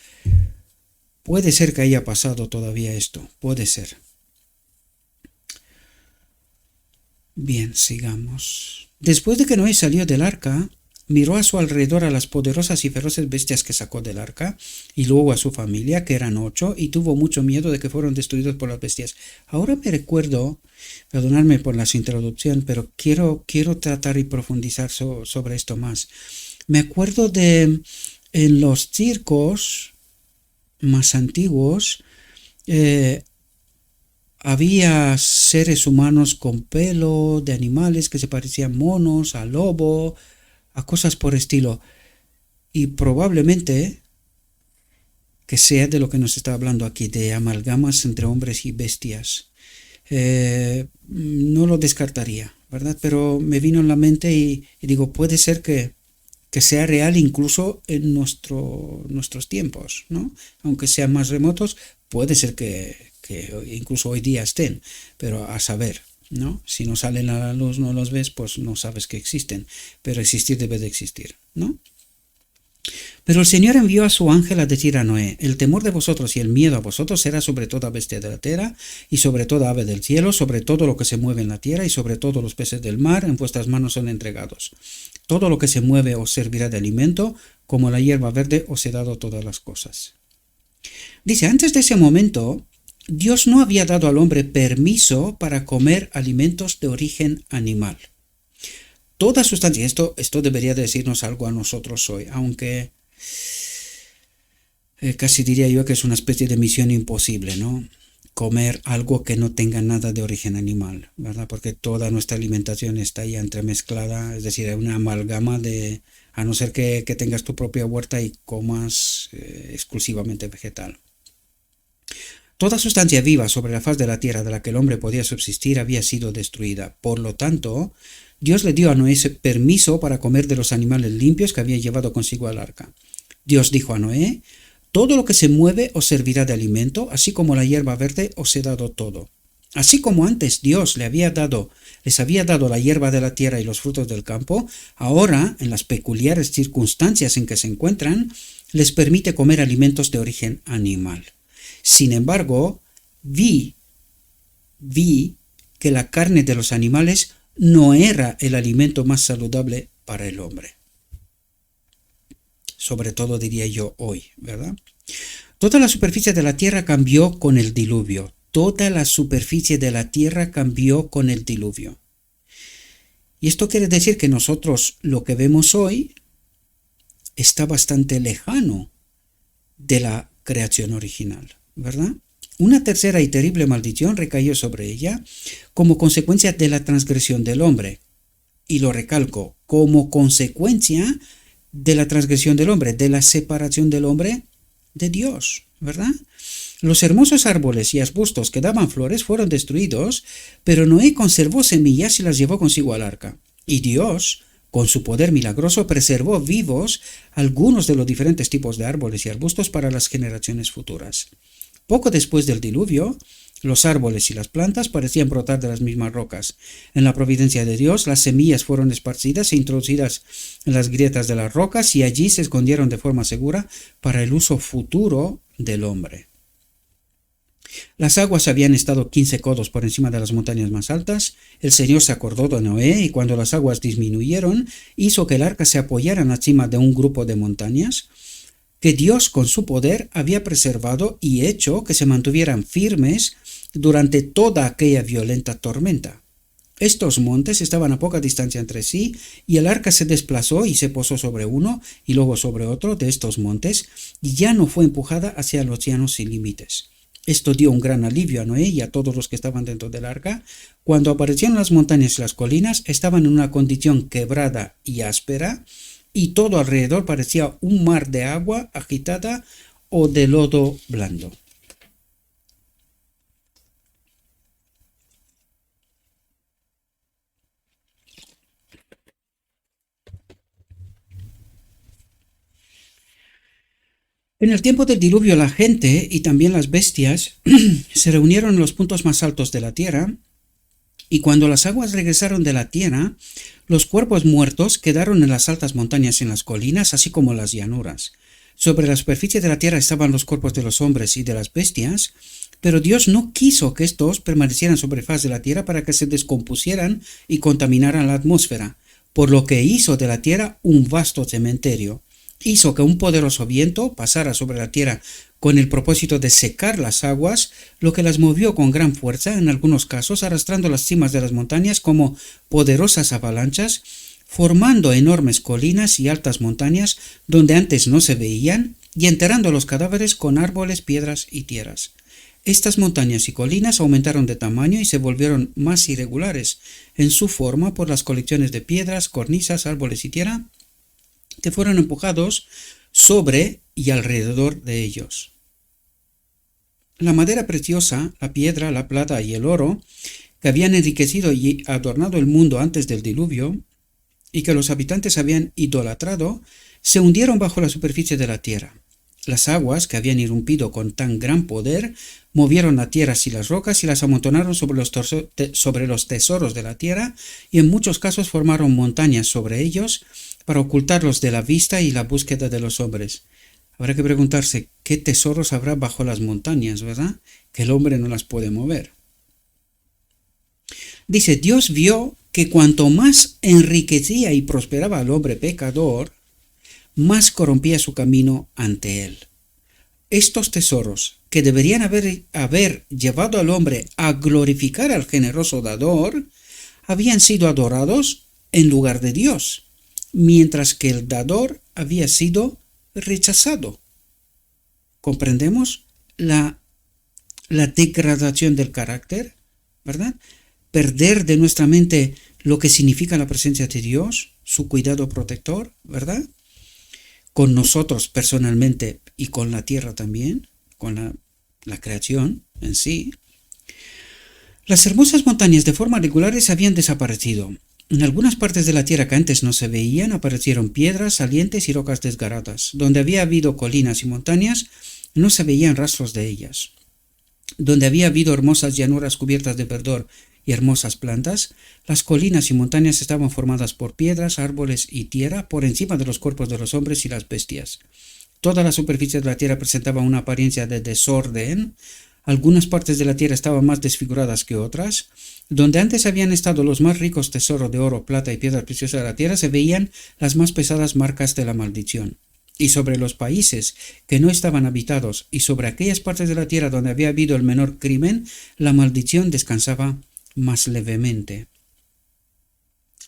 Puede ser que haya pasado todavía esto, puede ser. Bien, sigamos. Después de que Noé salió del arca, miró a su alrededor a las poderosas y feroces bestias que sacó del arca, y luego a su familia, que eran 8, y tuvo mucho miedo de que fueran destruidos por las bestias. Ahora me recuerdo, perdonadme por la introducción, pero quiero tratar y profundizar sobre esto más. Me acuerdo de en los circos más antiguos, había seres humanos con pelo de animales que se parecían monos, a lobo, a cosas por estilo. Y probablemente que sea de lo que nos está hablando aquí, de amalgamas entre hombres y bestias. No lo descartaría, ¿verdad? Pero me vino en la mente y digo, puede ser que sea real incluso en nuestros tiempos, ¿no? Aunque sean más remotos, puede ser que incluso hoy día estén, pero a saber, ¿no? Si no salen a la luz, no los ves, pues no sabes que existen, pero existir debe de existir, ¿no? Pero el Señor envió a su ángel a decir a Noé: el temor de vosotros y el miedo a vosotros será sobre toda bestia de la tierra, y sobre toda ave del cielo, sobre todo lo que se mueve en la tierra, y sobre todos los peces del mar, en vuestras manos son entregados. Todo lo que se mueve os servirá de alimento, como la hierba verde os he dado todas las cosas. Dice, antes de ese momento, Dios no había dado al hombre permiso para comer alimentos de origen animal. Toda sustancia, esto debería decirnos algo a nosotros hoy, aunque casi diría yo que es una especie de misión imposible, ¿no? Comer algo que no tenga nada de origen animal, ¿verdad? Porque toda nuestra alimentación está ya entremezclada, es decir, una amalgama de, a no ser que tengas tu propia huerta y comas exclusivamente vegetal. Toda sustancia viva sobre la faz de la tierra de la que el hombre podía subsistir había sido destruida. Por lo tanto, Dios le dio a Noé permiso para comer de los animales limpios que había llevado consigo al arca. Dios dijo a Noé: todo lo que se mueve os servirá de alimento, así como la hierba verde os he dado todo. Así como antes Dios les había dado la hierba de la tierra y los frutos del campo, ahora, en las peculiares circunstancias en que se encuentran, les permite comer alimentos de origen animal. Sin embargo, vi que la carne de los animales no era el alimento más saludable para el hombre. Sobre todo diría yo hoy, ¿verdad? Toda la superficie de la tierra cambió con el diluvio. Toda la superficie de la tierra cambió con el diluvio. Y esto quiere decir que nosotros lo que vemos hoy está bastante lejano de la creación original, ¿verdad? Una tercera y terrible maldición recayó sobre ella como consecuencia de la transgresión del hombre. Y lo recalco, como consecuencia de la transgresión del hombre, de la separación del hombre de Dios, ¿verdad? Los hermosos árboles y arbustos que daban flores fueron destruidos, pero Noé conservó semillas y las llevó consigo al arca. Y Dios, con su poder milagroso, preservó vivos algunos de los diferentes tipos de árboles y arbustos para las generaciones futuras. Poco después del diluvio, los árboles y las plantas parecían brotar de las mismas rocas. En la providencia de Dios, las semillas fueron esparcidas e introducidas en las grietas de las rocas y allí se escondieron de forma segura para el uso futuro del hombre. Las aguas habían estado 15 codos por encima de las montañas más altas. El Señor se acordó de Noé y cuando las aguas disminuyeron, hizo que el arca se apoyara en la cima de un grupo de montañas que Dios con su poder había preservado y hecho que se mantuvieran firmes durante toda aquella violenta tormenta. Estos montes estaban a poca distancia entre sí, y el arca se desplazó y se posó sobre uno y luego sobre otro de estos montes, y ya no fue empujada hacia los llanos sin límites. Esto dio un gran alivio a Noé y a todos los que estaban dentro del arca. Cuando aparecieron las montañas y las colinas, estaban en una condición quebrada y áspera, y todo alrededor parecía un mar de agua agitada o de lodo blando. En el tiempo del diluvio la gente y también las bestias se reunieron en los puntos más altos de la tierra, y cuando las aguas regresaron de la tierra, los cuerpos muertos quedaron en las altas montañas y en las colinas, así como en las llanuras. Sobre la superficie de la tierra estaban los cuerpos de los hombres y de las bestias, pero Dios no quiso que estos permanecieran sobre faz de la tierra para que se descompusieran y contaminaran la atmósfera, por lo que hizo de la tierra un vasto cementerio. Hizo que un poderoso viento pasara sobre la tierra con el propósito de secar las aguas, lo que las movió con gran fuerza, en algunos casos arrastrando las cimas de las montañas como poderosas avalanchas, formando enormes colinas y altas montañas donde antes no se veían, y enterrando los cadáveres con árboles, piedras y tierras. Estas montañas y colinas aumentaron de tamaño y se volvieron más irregulares en su forma por las colecciones de piedras, cornisas, árboles y tierra que fueron empujados sobre y alrededor de ellos. La madera preciosa, la piedra, la plata y el oro, que habían enriquecido y adornado el mundo antes del diluvio, y que los habitantes habían idolatrado, se hundieron bajo la superficie de la tierra. Las aguas, que habían irrumpido con tan gran poder, movieron las tierras y las rocas y las amontonaron sobre los tesoros de la tierra, y en muchos casos formaron montañas sobre ellos para ocultarlos de la vista y la búsqueda de los hombres. Habrá que preguntarse qué tesoros habrá bajo las montañas, ¿verdad? Que el hombre no las puede mover. Dice, Dios vio que cuanto más enriquecía y prosperaba al hombre pecador, más corrompía su camino ante él. Estos tesoros, que deberían haber llevado al hombre a glorificar al generoso dador, habían sido adorados en lugar de Dios, mientras que el dador había sido rechazado. ¿Comprendemos la degradación del carácter? ¿Verdad? Perder de nuestra mente lo que significa la presencia de Dios, su cuidado protector, ¿verdad? Con nosotros personalmente y con la tierra también, con la creación en sí. Las hermosas montañas de forma regulares habían desaparecido. En algunas partes de la tierra que antes no se veían aparecieron piedras, salientes y rocas desgaradas. Donde había habido colinas y montañas, no se veían rastros de ellas. Donde había habido hermosas llanuras cubiertas de verdor y hermosas plantas, las colinas y montañas estaban formadas por piedras, árboles y tierra por encima de los cuerpos de los hombres y las bestias. Toda la superficie de la tierra presentaba una apariencia de desorden. Algunas partes de la tierra estaban más desfiguradas que otras. Donde antes habían estado los más ricos tesoros de oro, plata y piedras preciosas de la tierra, se veían las más pesadas marcas de la maldición. Y sobre los países que no estaban habitados y sobre aquellas partes de la tierra donde había habido el menor crimen, la maldición descansaba más levemente.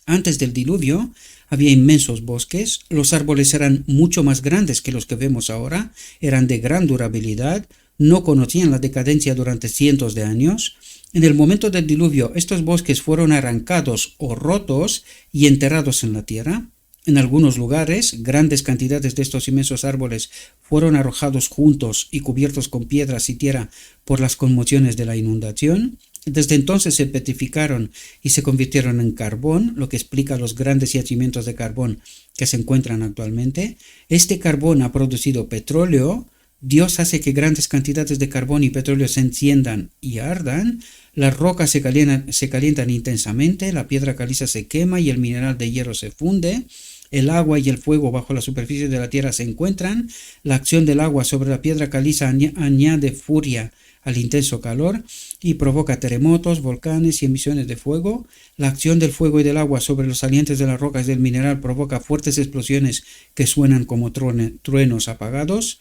Antes del diluvio había inmensos bosques, los árboles eran mucho más grandes que los que vemos ahora, eran de gran durabilidad, no conocían la decadencia durante cientos de años. En el momento del diluvio, estos bosques fueron arrancados o rotos y enterrados en la tierra. En algunos lugares, grandes cantidades de estos inmensos árboles fueron arrojados juntos y cubiertos con piedras y tierra por las conmociones de la inundación. Desde entonces se petrificaron y se convirtieron en carbón, lo que explica los grandes yacimientos de carbón que se encuentran actualmente. Este carbón ha producido petróleo. Dios hace que grandes cantidades de carbón y petróleo se enciendan y ardan. Las rocas se calientan intensamente, la piedra caliza se quema y el mineral de hierro se funde. El agua y el fuego bajo la superficie de la tierra se encuentran. La acción del agua sobre la piedra caliza añade furia al intenso calor y provoca terremotos, volcanes y emisiones de fuego. La acción del fuego y del agua sobre los salientes de las rocas del mineral provoca fuertes explosiones que suenan como truenos apagados.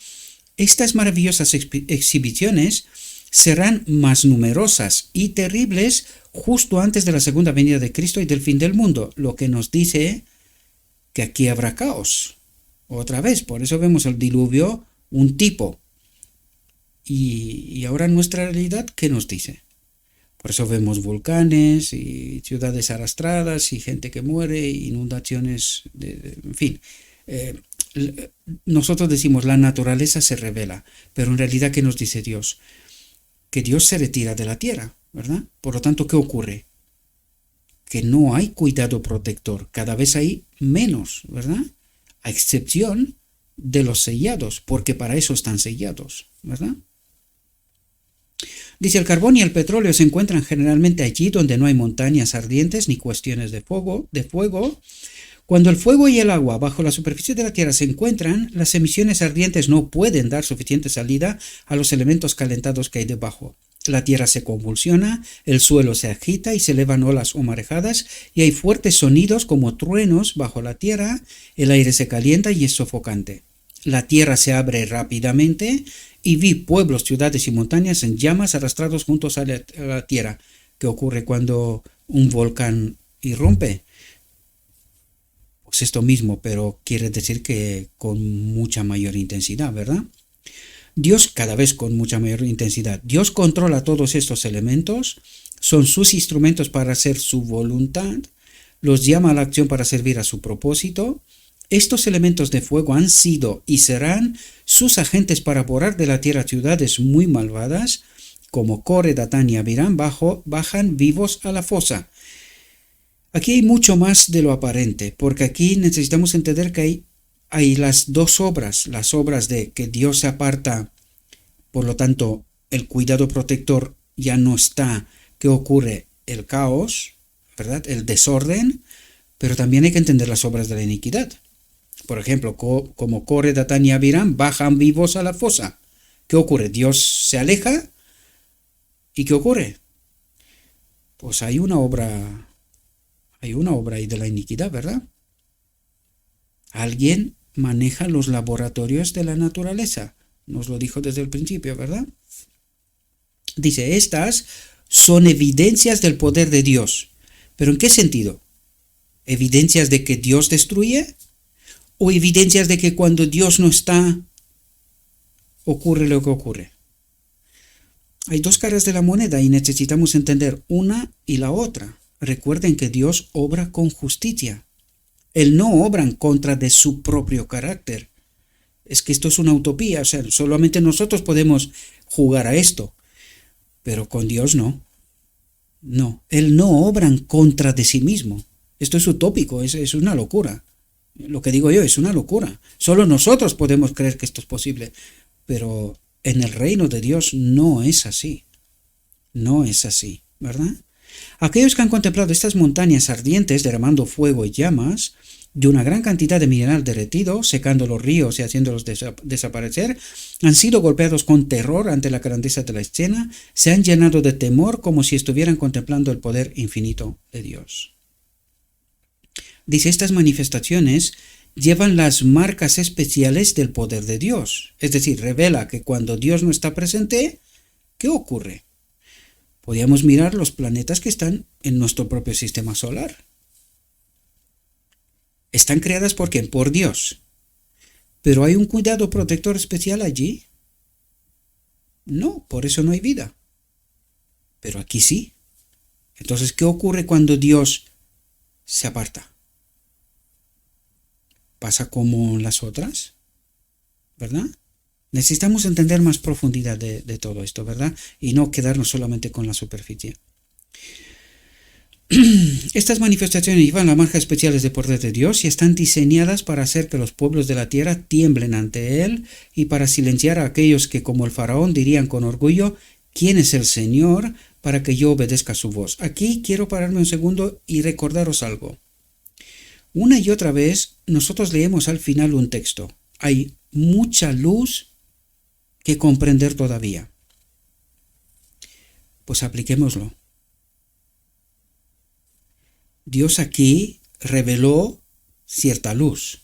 Estas maravillosas exhibiciones serán más numerosas y terribles justo antes de la segunda venida de Cristo y del fin del mundo, lo que nos dice que aquí habrá caos. Otra vez, por eso vemos el diluvio, un tipo. Y ahora nuestra realidad, ¿qué nos dice? Por eso vemos volcanes y ciudades arrastradas y gente que muere, inundaciones, en fin. Nosotros decimos la naturaleza se revela, pero en realidad ¿qué nos dice Dios? Que Dios se retira de la tierra, ¿verdad? Por lo tanto, ¿qué ocurre? Que no hay cuidado protector, cada vez hay menos, ¿verdad? A excepción de los sellados, porque para eso están sellados, ¿verdad? Dice, el carbón y el petróleo se encuentran generalmente allí donde no hay montañas ardientes ni cuestiones de fuego. Cuando el fuego y el agua bajo la superficie de la Tierra se encuentran, las emisiones ardientes no pueden dar suficiente salida a los elementos calentados que hay debajo. La tierra se convulsiona, el suelo se agita y se elevan olas o marejadas, y hay fuertes sonidos como truenos bajo la tierra, el aire se calienta y es sofocante. La tierra se abre rápidamente y vi pueblos, ciudades y montañas en llamas arrastrados juntos a la tierra. ¿Qué ocurre cuando un volcán irrumpe? Pues esto mismo, pero quiere decir que con mucha mayor intensidad, ¿verdad? Dios cada vez con mucha mayor intensidad. Dios controla todos estos elementos, son sus instrumentos para hacer su voluntad, los llama a la acción para servir a su propósito. Estos elementos de fuego han sido y serán sus agentes para borrar de la tierra ciudades muy malvadas, como Core, Datán y Abiram, bajan vivos a la fosa. Aquí hay mucho más de lo aparente, porque aquí necesitamos entender que hay las dos obras, las obras de que Dios se aparta, por lo tanto el cuidado protector ya no está, que ocurre el caos, ¿verdad? El desorden, pero también hay que entender las obras de la iniquidad. Por ejemplo, como Core, Datán y Abiram bajan vivos a la fosa. ¿Qué ocurre? Dios se aleja y ¿qué ocurre? Pues hay una obra ahí de la iniquidad, ¿verdad? Alguien maneja los laboratorios de la naturaleza. Nos lo dijo desde el principio, ¿verdad? Dice, estas son evidencias del poder de Dios. ¿Pero en qué sentido? ¿Evidencias de que Dios destruye? ¿O evidencias de que cuando Dios no está, ocurre lo que ocurre? Hay dos caras de la moneda y necesitamos entender una y la otra. Recuerden que Dios obra con justicia. Él no obra en contra de su propio carácter. Es que esto es una utopía, o sea, solamente nosotros podemos jugar a esto. Pero con Dios no. No, Él no obra en contra de sí mismo. Esto es utópico, es una locura. Lo que digo yo es una locura. Solo nosotros podemos creer que esto es posible. Pero en el reino de Dios no es así. No es así, ¿verdad? Aquellos que han contemplado estas montañas ardientes derramando fuego y llamas, de una gran cantidad de mineral derretido, secando los ríos y haciéndolos desaparecer, han sido golpeados con terror ante la grandeza de la escena, se han llenado de temor como si estuvieran contemplando el poder infinito de Dios. Dice, estas manifestaciones llevan las marcas especiales del poder de Dios, es decir, revela que cuando Dios no está presente, ¿qué ocurre? Podríamos mirar los planetas que están en nuestro propio sistema solar. Están creadas ¿por quién? Por Dios. ¿Pero hay un cuidado protector especial allí? No, por eso no hay vida. Pero aquí sí. Entonces, ¿qué ocurre cuando Dios se aparta? ¿Pasa como las otras? ¿Verdad? Necesitamos entender más profundidad de todo esto, ¿verdad? Y no quedarnos solamente con la superficie. Estas manifestaciones llevan las marcas especiales de poder de Dios y están diseñadas para hacer que los pueblos de la tierra tiemblen ante Él y para silenciar a aquellos que, como el faraón, dirían con orgullo, ¿quién es el Señor para que yo obedezca su voz? Aquí quiero pararme un segundo y recordaros algo. Una y otra vez nosotros leemos al final un texto. Hay mucha luz que comprender todavía. Pues apliquémoslo. Dios aquí reveló cierta luz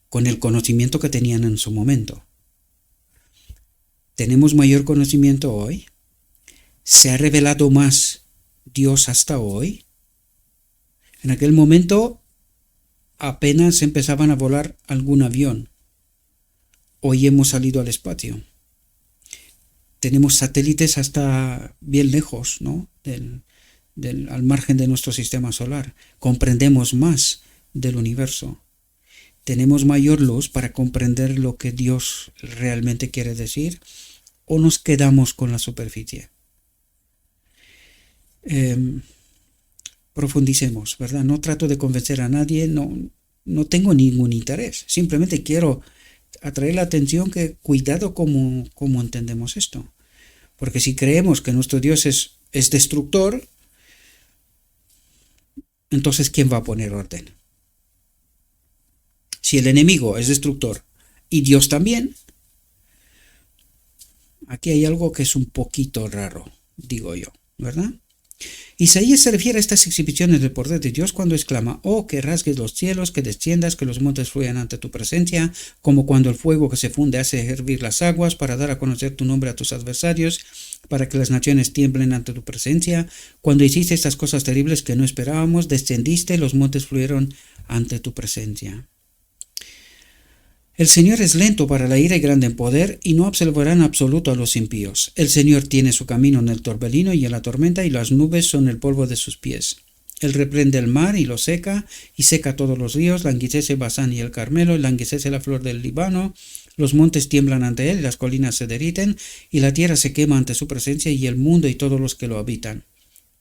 con el conocimiento que tenían en su momento. ¿Tenemos mayor conocimiento hoy? ¿Se ha revelado más Dios hasta hoy? En aquel momento apenas empezaban a volar algún avión. Hoy hemos salido al espacio. Tenemos satélites hasta bien lejos, ¿no? Al margen de nuestro sistema solar. Comprendemos más del universo. ¿Tenemos mayor luz para comprender lo que Dios realmente quiere decir? ¿O nos quedamos con la superficie? Profundicemos, ¿verdad? No trato de convencer a nadie, no tengo ningún interés. Simplemente quiero atraer la atención que cuidado cómo entendemos esto. Porque si creemos que nuestro Dios es destructor, entonces ¿quién va a poner orden? Si el enemigo es destructor y Dios también, aquí hay algo que es un poquito raro, digo yo, ¿verdad? Isaías se refiere a estas exhibiciones del poder de Dios cuando exclama: oh, que rasgues los cielos, que desciendas, que los montes fluyan ante tu presencia, como cuando el fuego que se funde hace hervir las aguas, para dar a conocer tu nombre a tus adversarios, para que las naciones tiemblen ante tu presencia. Cuando hiciste estas cosas terribles que no esperábamos, descendiste, los montes fluyeron ante tu presencia. El Señor es lento para la ira y grande en poder, y no absolverá en absoluto a los impíos. El Señor tiene su camino en el torbellino y en la tormenta, y las nubes son el polvo de sus pies. Él reprende el mar y lo seca, y seca todos los ríos, languidece Basán y el Carmelo, languidece la flor del Líbano. Los montes tiemblan ante él, y las colinas se derriten, y la tierra se quema ante su presencia, y el mundo y todos los que lo habitan.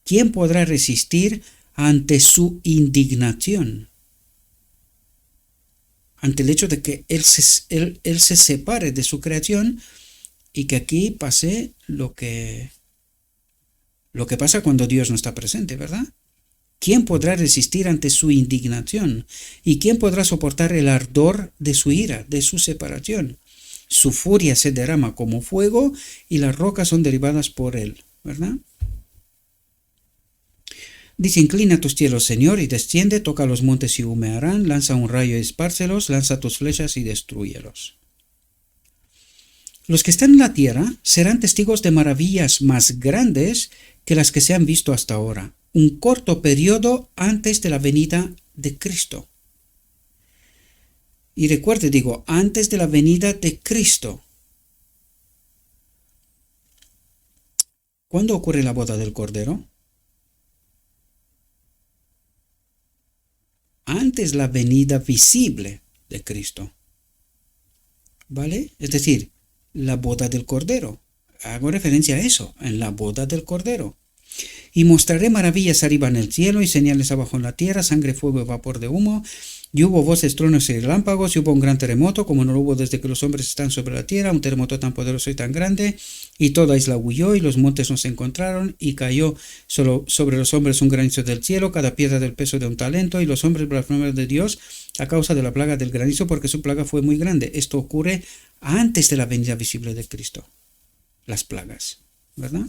¿Quién podrá resistir ante su indignación? Ante el hecho de que él se separe de su creación y que aquí pase lo que pasa cuando Dios no está presente, ¿verdad? ¿Quién podrá resistir ante su indignación? ¿Y quién podrá soportar el ardor de su ira, de su separación? Su furia se derrama como fuego y las rocas son derivadas por él, ¿verdad? Dice: inclina tus cielos, Señor, y desciende, toca los montes y humearán, lanza un rayo y espárcelos, lanza tus flechas y destrúyelos. Los que están en la tierra serán testigos de maravillas más grandes que las que se han visto hasta ahora, un corto periodo antes de la venida de Cristo. Y recuerde, digo, antes de la venida de Cristo. ¿Cuándo ocurre la boda del Cordero? Antes la venida visible de Cristo. ¿Vale? Es decir, la boda del Cordero. Hago referencia a eso, en la boda del Cordero. Y mostraré maravillas arriba en el cielo y señales abajo en la tierra, sangre, fuego y vapor de humo. Y hubo voces, truenos y relámpagos, y hubo un gran terremoto, como no lo hubo desde que los hombres están sobre la tierra, un terremoto tan poderoso y tan grande, y toda isla huyó, y los montes no se encontraron, y cayó solo sobre los hombres un granizo del cielo, cada piedra del peso de un talento, y los hombres blasfemaron de Dios a causa de la plaga del granizo, porque su plaga fue muy grande. Esto ocurre antes de la venida visible de Cristo. Las plagas, ¿verdad?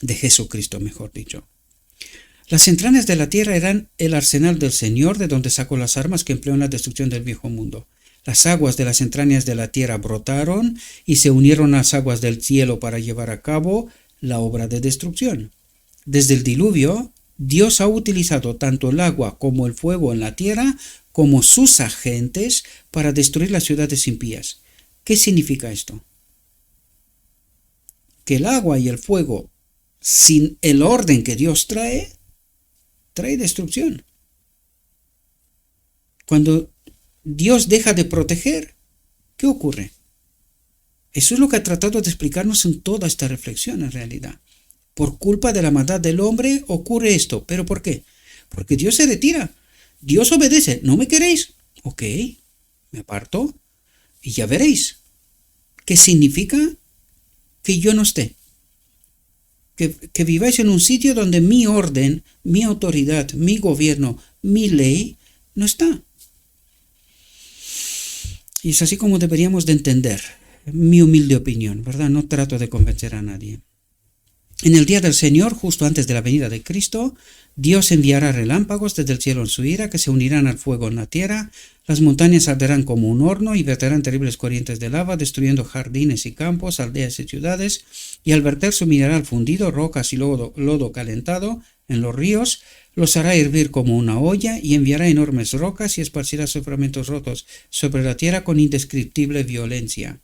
De Jesucristo, mejor dicho. Las entrañas de la tierra eran el arsenal del Señor, de donde sacó las armas que empleó en la destrucción del viejo mundo. Las aguas de las entrañas de la tierra brotaron y se unieron a las aguas del cielo para llevar a cabo la obra de destrucción. Desde el diluvio, Dios ha utilizado tanto el agua como el fuego en la tierra como sus agentes para destruir las ciudades impías. ¿Qué significa esto? Que el agua y el fuego, sin el orden que Dios trae destrucción. Cuando Dios deja de proteger, ¿qué ocurre? Eso es lo que ha tratado de explicarnos en toda esta reflexión en realidad. Por culpa de la maldad del hombre ocurre esto. ¿Pero por qué? Porque Dios se retira. Dios obedece. ¿No me queréis? Ok, me aparto y ya veréis. ¿Qué significa que yo no esté? Que viváis en un sitio donde mi orden, mi autoridad, mi gobierno, mi ley no está. Y es así como deberíamos de entender mi humilde opinión, ¿verdad? No trato de convencer a nadie. En el día del Señor, justo antes de la venida de Cristo, Dios enviará relámpagos desde el cielo en su ira, que se unirán al fuego en la tierra. Las montañas arderán como un horno y verterán terribles corrientes de lava, destruyendo jardines y campos, aldeas y ciudades. Y al verter su mineral fundido, rocas y lodo calentado en los ríos, los hará hervir como una olla y enviará enormes rocas y esparcirá sus fragmentos rotos sobre la tierra con indescriptible violencia.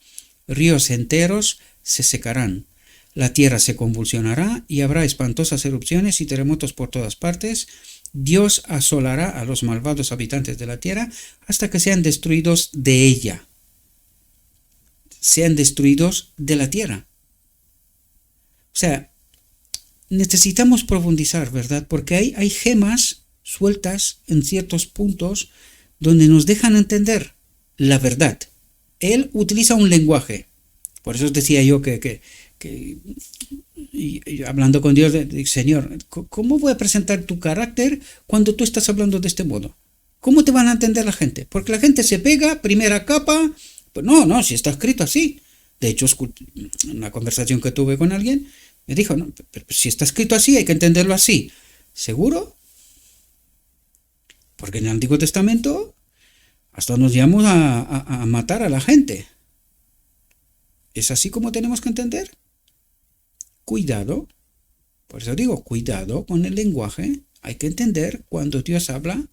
Ríos enteros se secarán. La tierra se convulsionará y habrá espantosas erupciones y terremotos por todas partes. Dios asolará a los malvados habitantes de la tierra hasta que sean destruidos de ella. Sean destruidos de la tierra. O sea, necesitamos profundizar, ¿verdad? Porque hay gemas sueltas en ciertos puntos donde nos dejan entender la verdad. Él utiliza un lenguaje. Por eso os decía yo que hablando con Dios, Señor, ¿cómo voy a presentar tu carácter cuando tú estás hablando de este modo? ¿Cómo te van a entender la gente? Porque la gente se pega, primera capa, pues no, si está escrito así. De hecho, en una conversación que tuve con alguien, me dijo, no, pero si está escrito así, hay que entenderlo así. ¿Seguro? Porque en el Antiguo Testamento hasta nos llamamos a matar a la gente. ¿Es así como tenemos que entender? Cuidado, por eso digo, cuidado con el lenguaje. Hay que entender cuando Dios habla,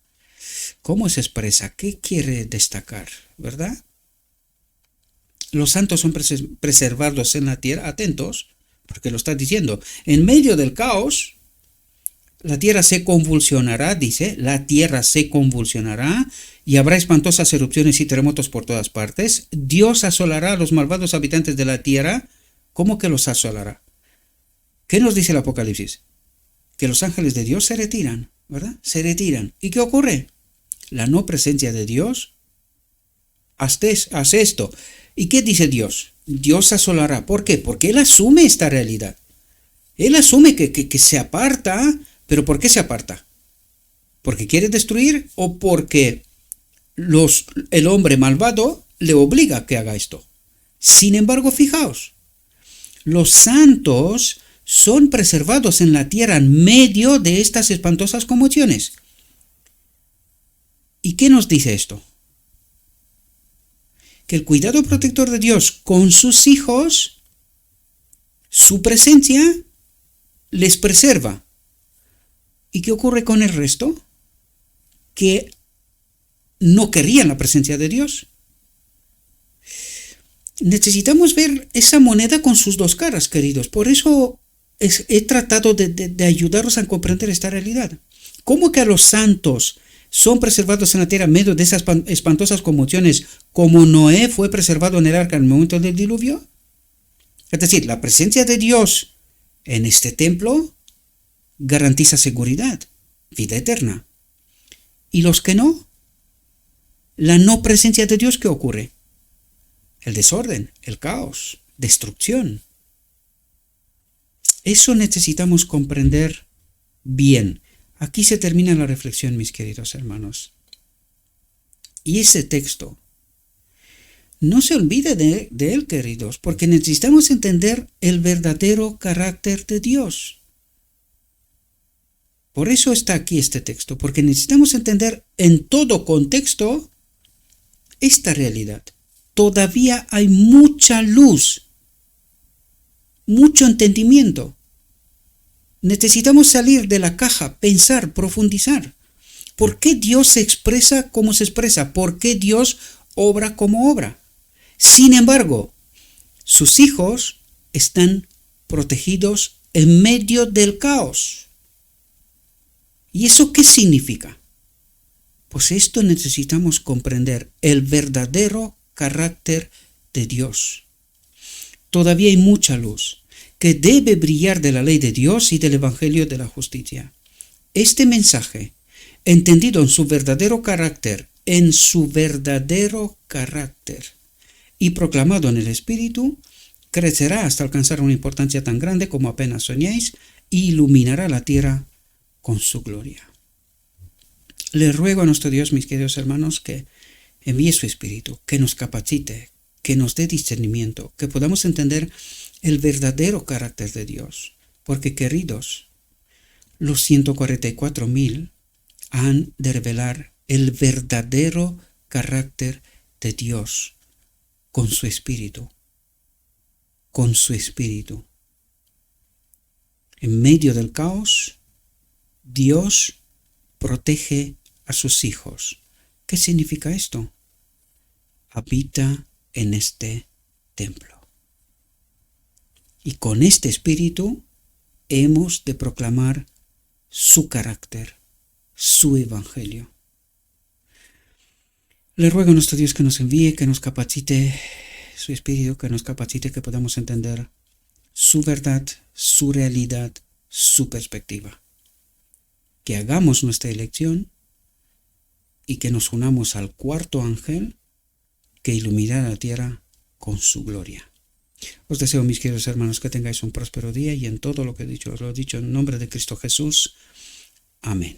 cómo se expresa, qué quiere destacar, ¿verdad? Los santos son preservados en la tierra, atentos, porque lo está diciendo. En medio del caos, la tierra se convulsionará, dice, la tierra se convulsionará y habrá espantosas erupciones y terremotos por todas partes. Dios asolará a los malvados habitantes de la tierra. ¿Cómo que los asolará? ¿Qué nos dice el Apocalipsis? Que los ángeles de Dios se retiran, ¿verdad? Se retiran. ¿Y qué ocurre? La no presencia de Dios hace esto. ¿Y qué dice Dios? Dios asolará. ¿Por qué? Porque Él asume esta realidad. Él asume que se aparta, pero ¿por qué se aparta? ¿Porque quiere destruir o porque el hombre malvado le obliga a que haga esto? Sin embargo, fijaos, los santos son preservados en la tierra en medio de estas espantosas conmociones. ¿Y qué nos dice esto? Que el cuidado protector de Dios con sus hijos, su presencia, les preserva. ¿Y qué ocurre con el resto? Que no querrían la presencia de Dios. Necesitamos ver esa moneda con sus dos caras, queridos. Por eso he tratado de ayudaros a comprender esta realidad. ¿Cómo que a los santos son preservados en la tierra en medio de esas espantosas conmociones, como Noé fue preservado en el arca en el momento del diluvio? Es decir, la presencia de Dios en este templo garantiza seguridad, vida eterna. ¿Y los que no? La no presencia de Dios, ¿qué ocurre? El desorden, el caos, destrucción. Eso necesitamos comprender bien. Aquí se termina la reflexión, mis queridos hermanos. Y ese texto, no se olvide de él, queridos, porque necesitamos entender el verdadero carácter de Dios. Por eso está aquí este texto, porque necesitamos entender en todo contexto esta realidad. Todavía hay mucha luz, mucho entendimiento. Necesitamos salir de la caja, pensar, profundizar. ¿Por qué Dios se expresa como se expresa? ¿Por qué Dios obra como obra? Sin embargo, sus hijos están protegidos en medio del caos. ¿Y eso qué significa? Pues esto necesitamos comprender el verdadero carácter de Dios. Todavía hay mucha luz que debe brillar de la ley de Dios y del Evangelio de la justicia. Este mensaje, entendido en su verdadero carácter, y proclamado en el Espíritu, crecerá hasta alcanzar una importancia tan grande como apenas soñáis e iluminará la tierra con su gloria. Le ruego a nuestro Dios, mis queridos hermanos, que envíe su Espíritu, que nos capacite, que nos dé discernimiento, que podamos entender el verdadero carácter de Dios. Porque, queridos, los 144,000 han de revelar el verdadero carácter de Dios con su espíritu. Con su espíritu. En medio del caos, Dios protege a sus hijos. ¿Qué significa esto? Habita en este templo. Y con este espíritu hemos de proclamar su carácter, su evangelio. Le ruego a nuestro Dios que nos envíe, que nos capacite su espíritu, que nos capacite, que podamos entender su verdad, su realidad, su perspectiva. Que hagamos nuestra elección y que nos unamos al cuarto ángel que iluminará la tierra con su gloria. Os deseo, mis queridos hermanos, que tengáis un próspero día y en todo lo que he dicho, os lo he dicho en nombre de Cristo Jesús. Amén.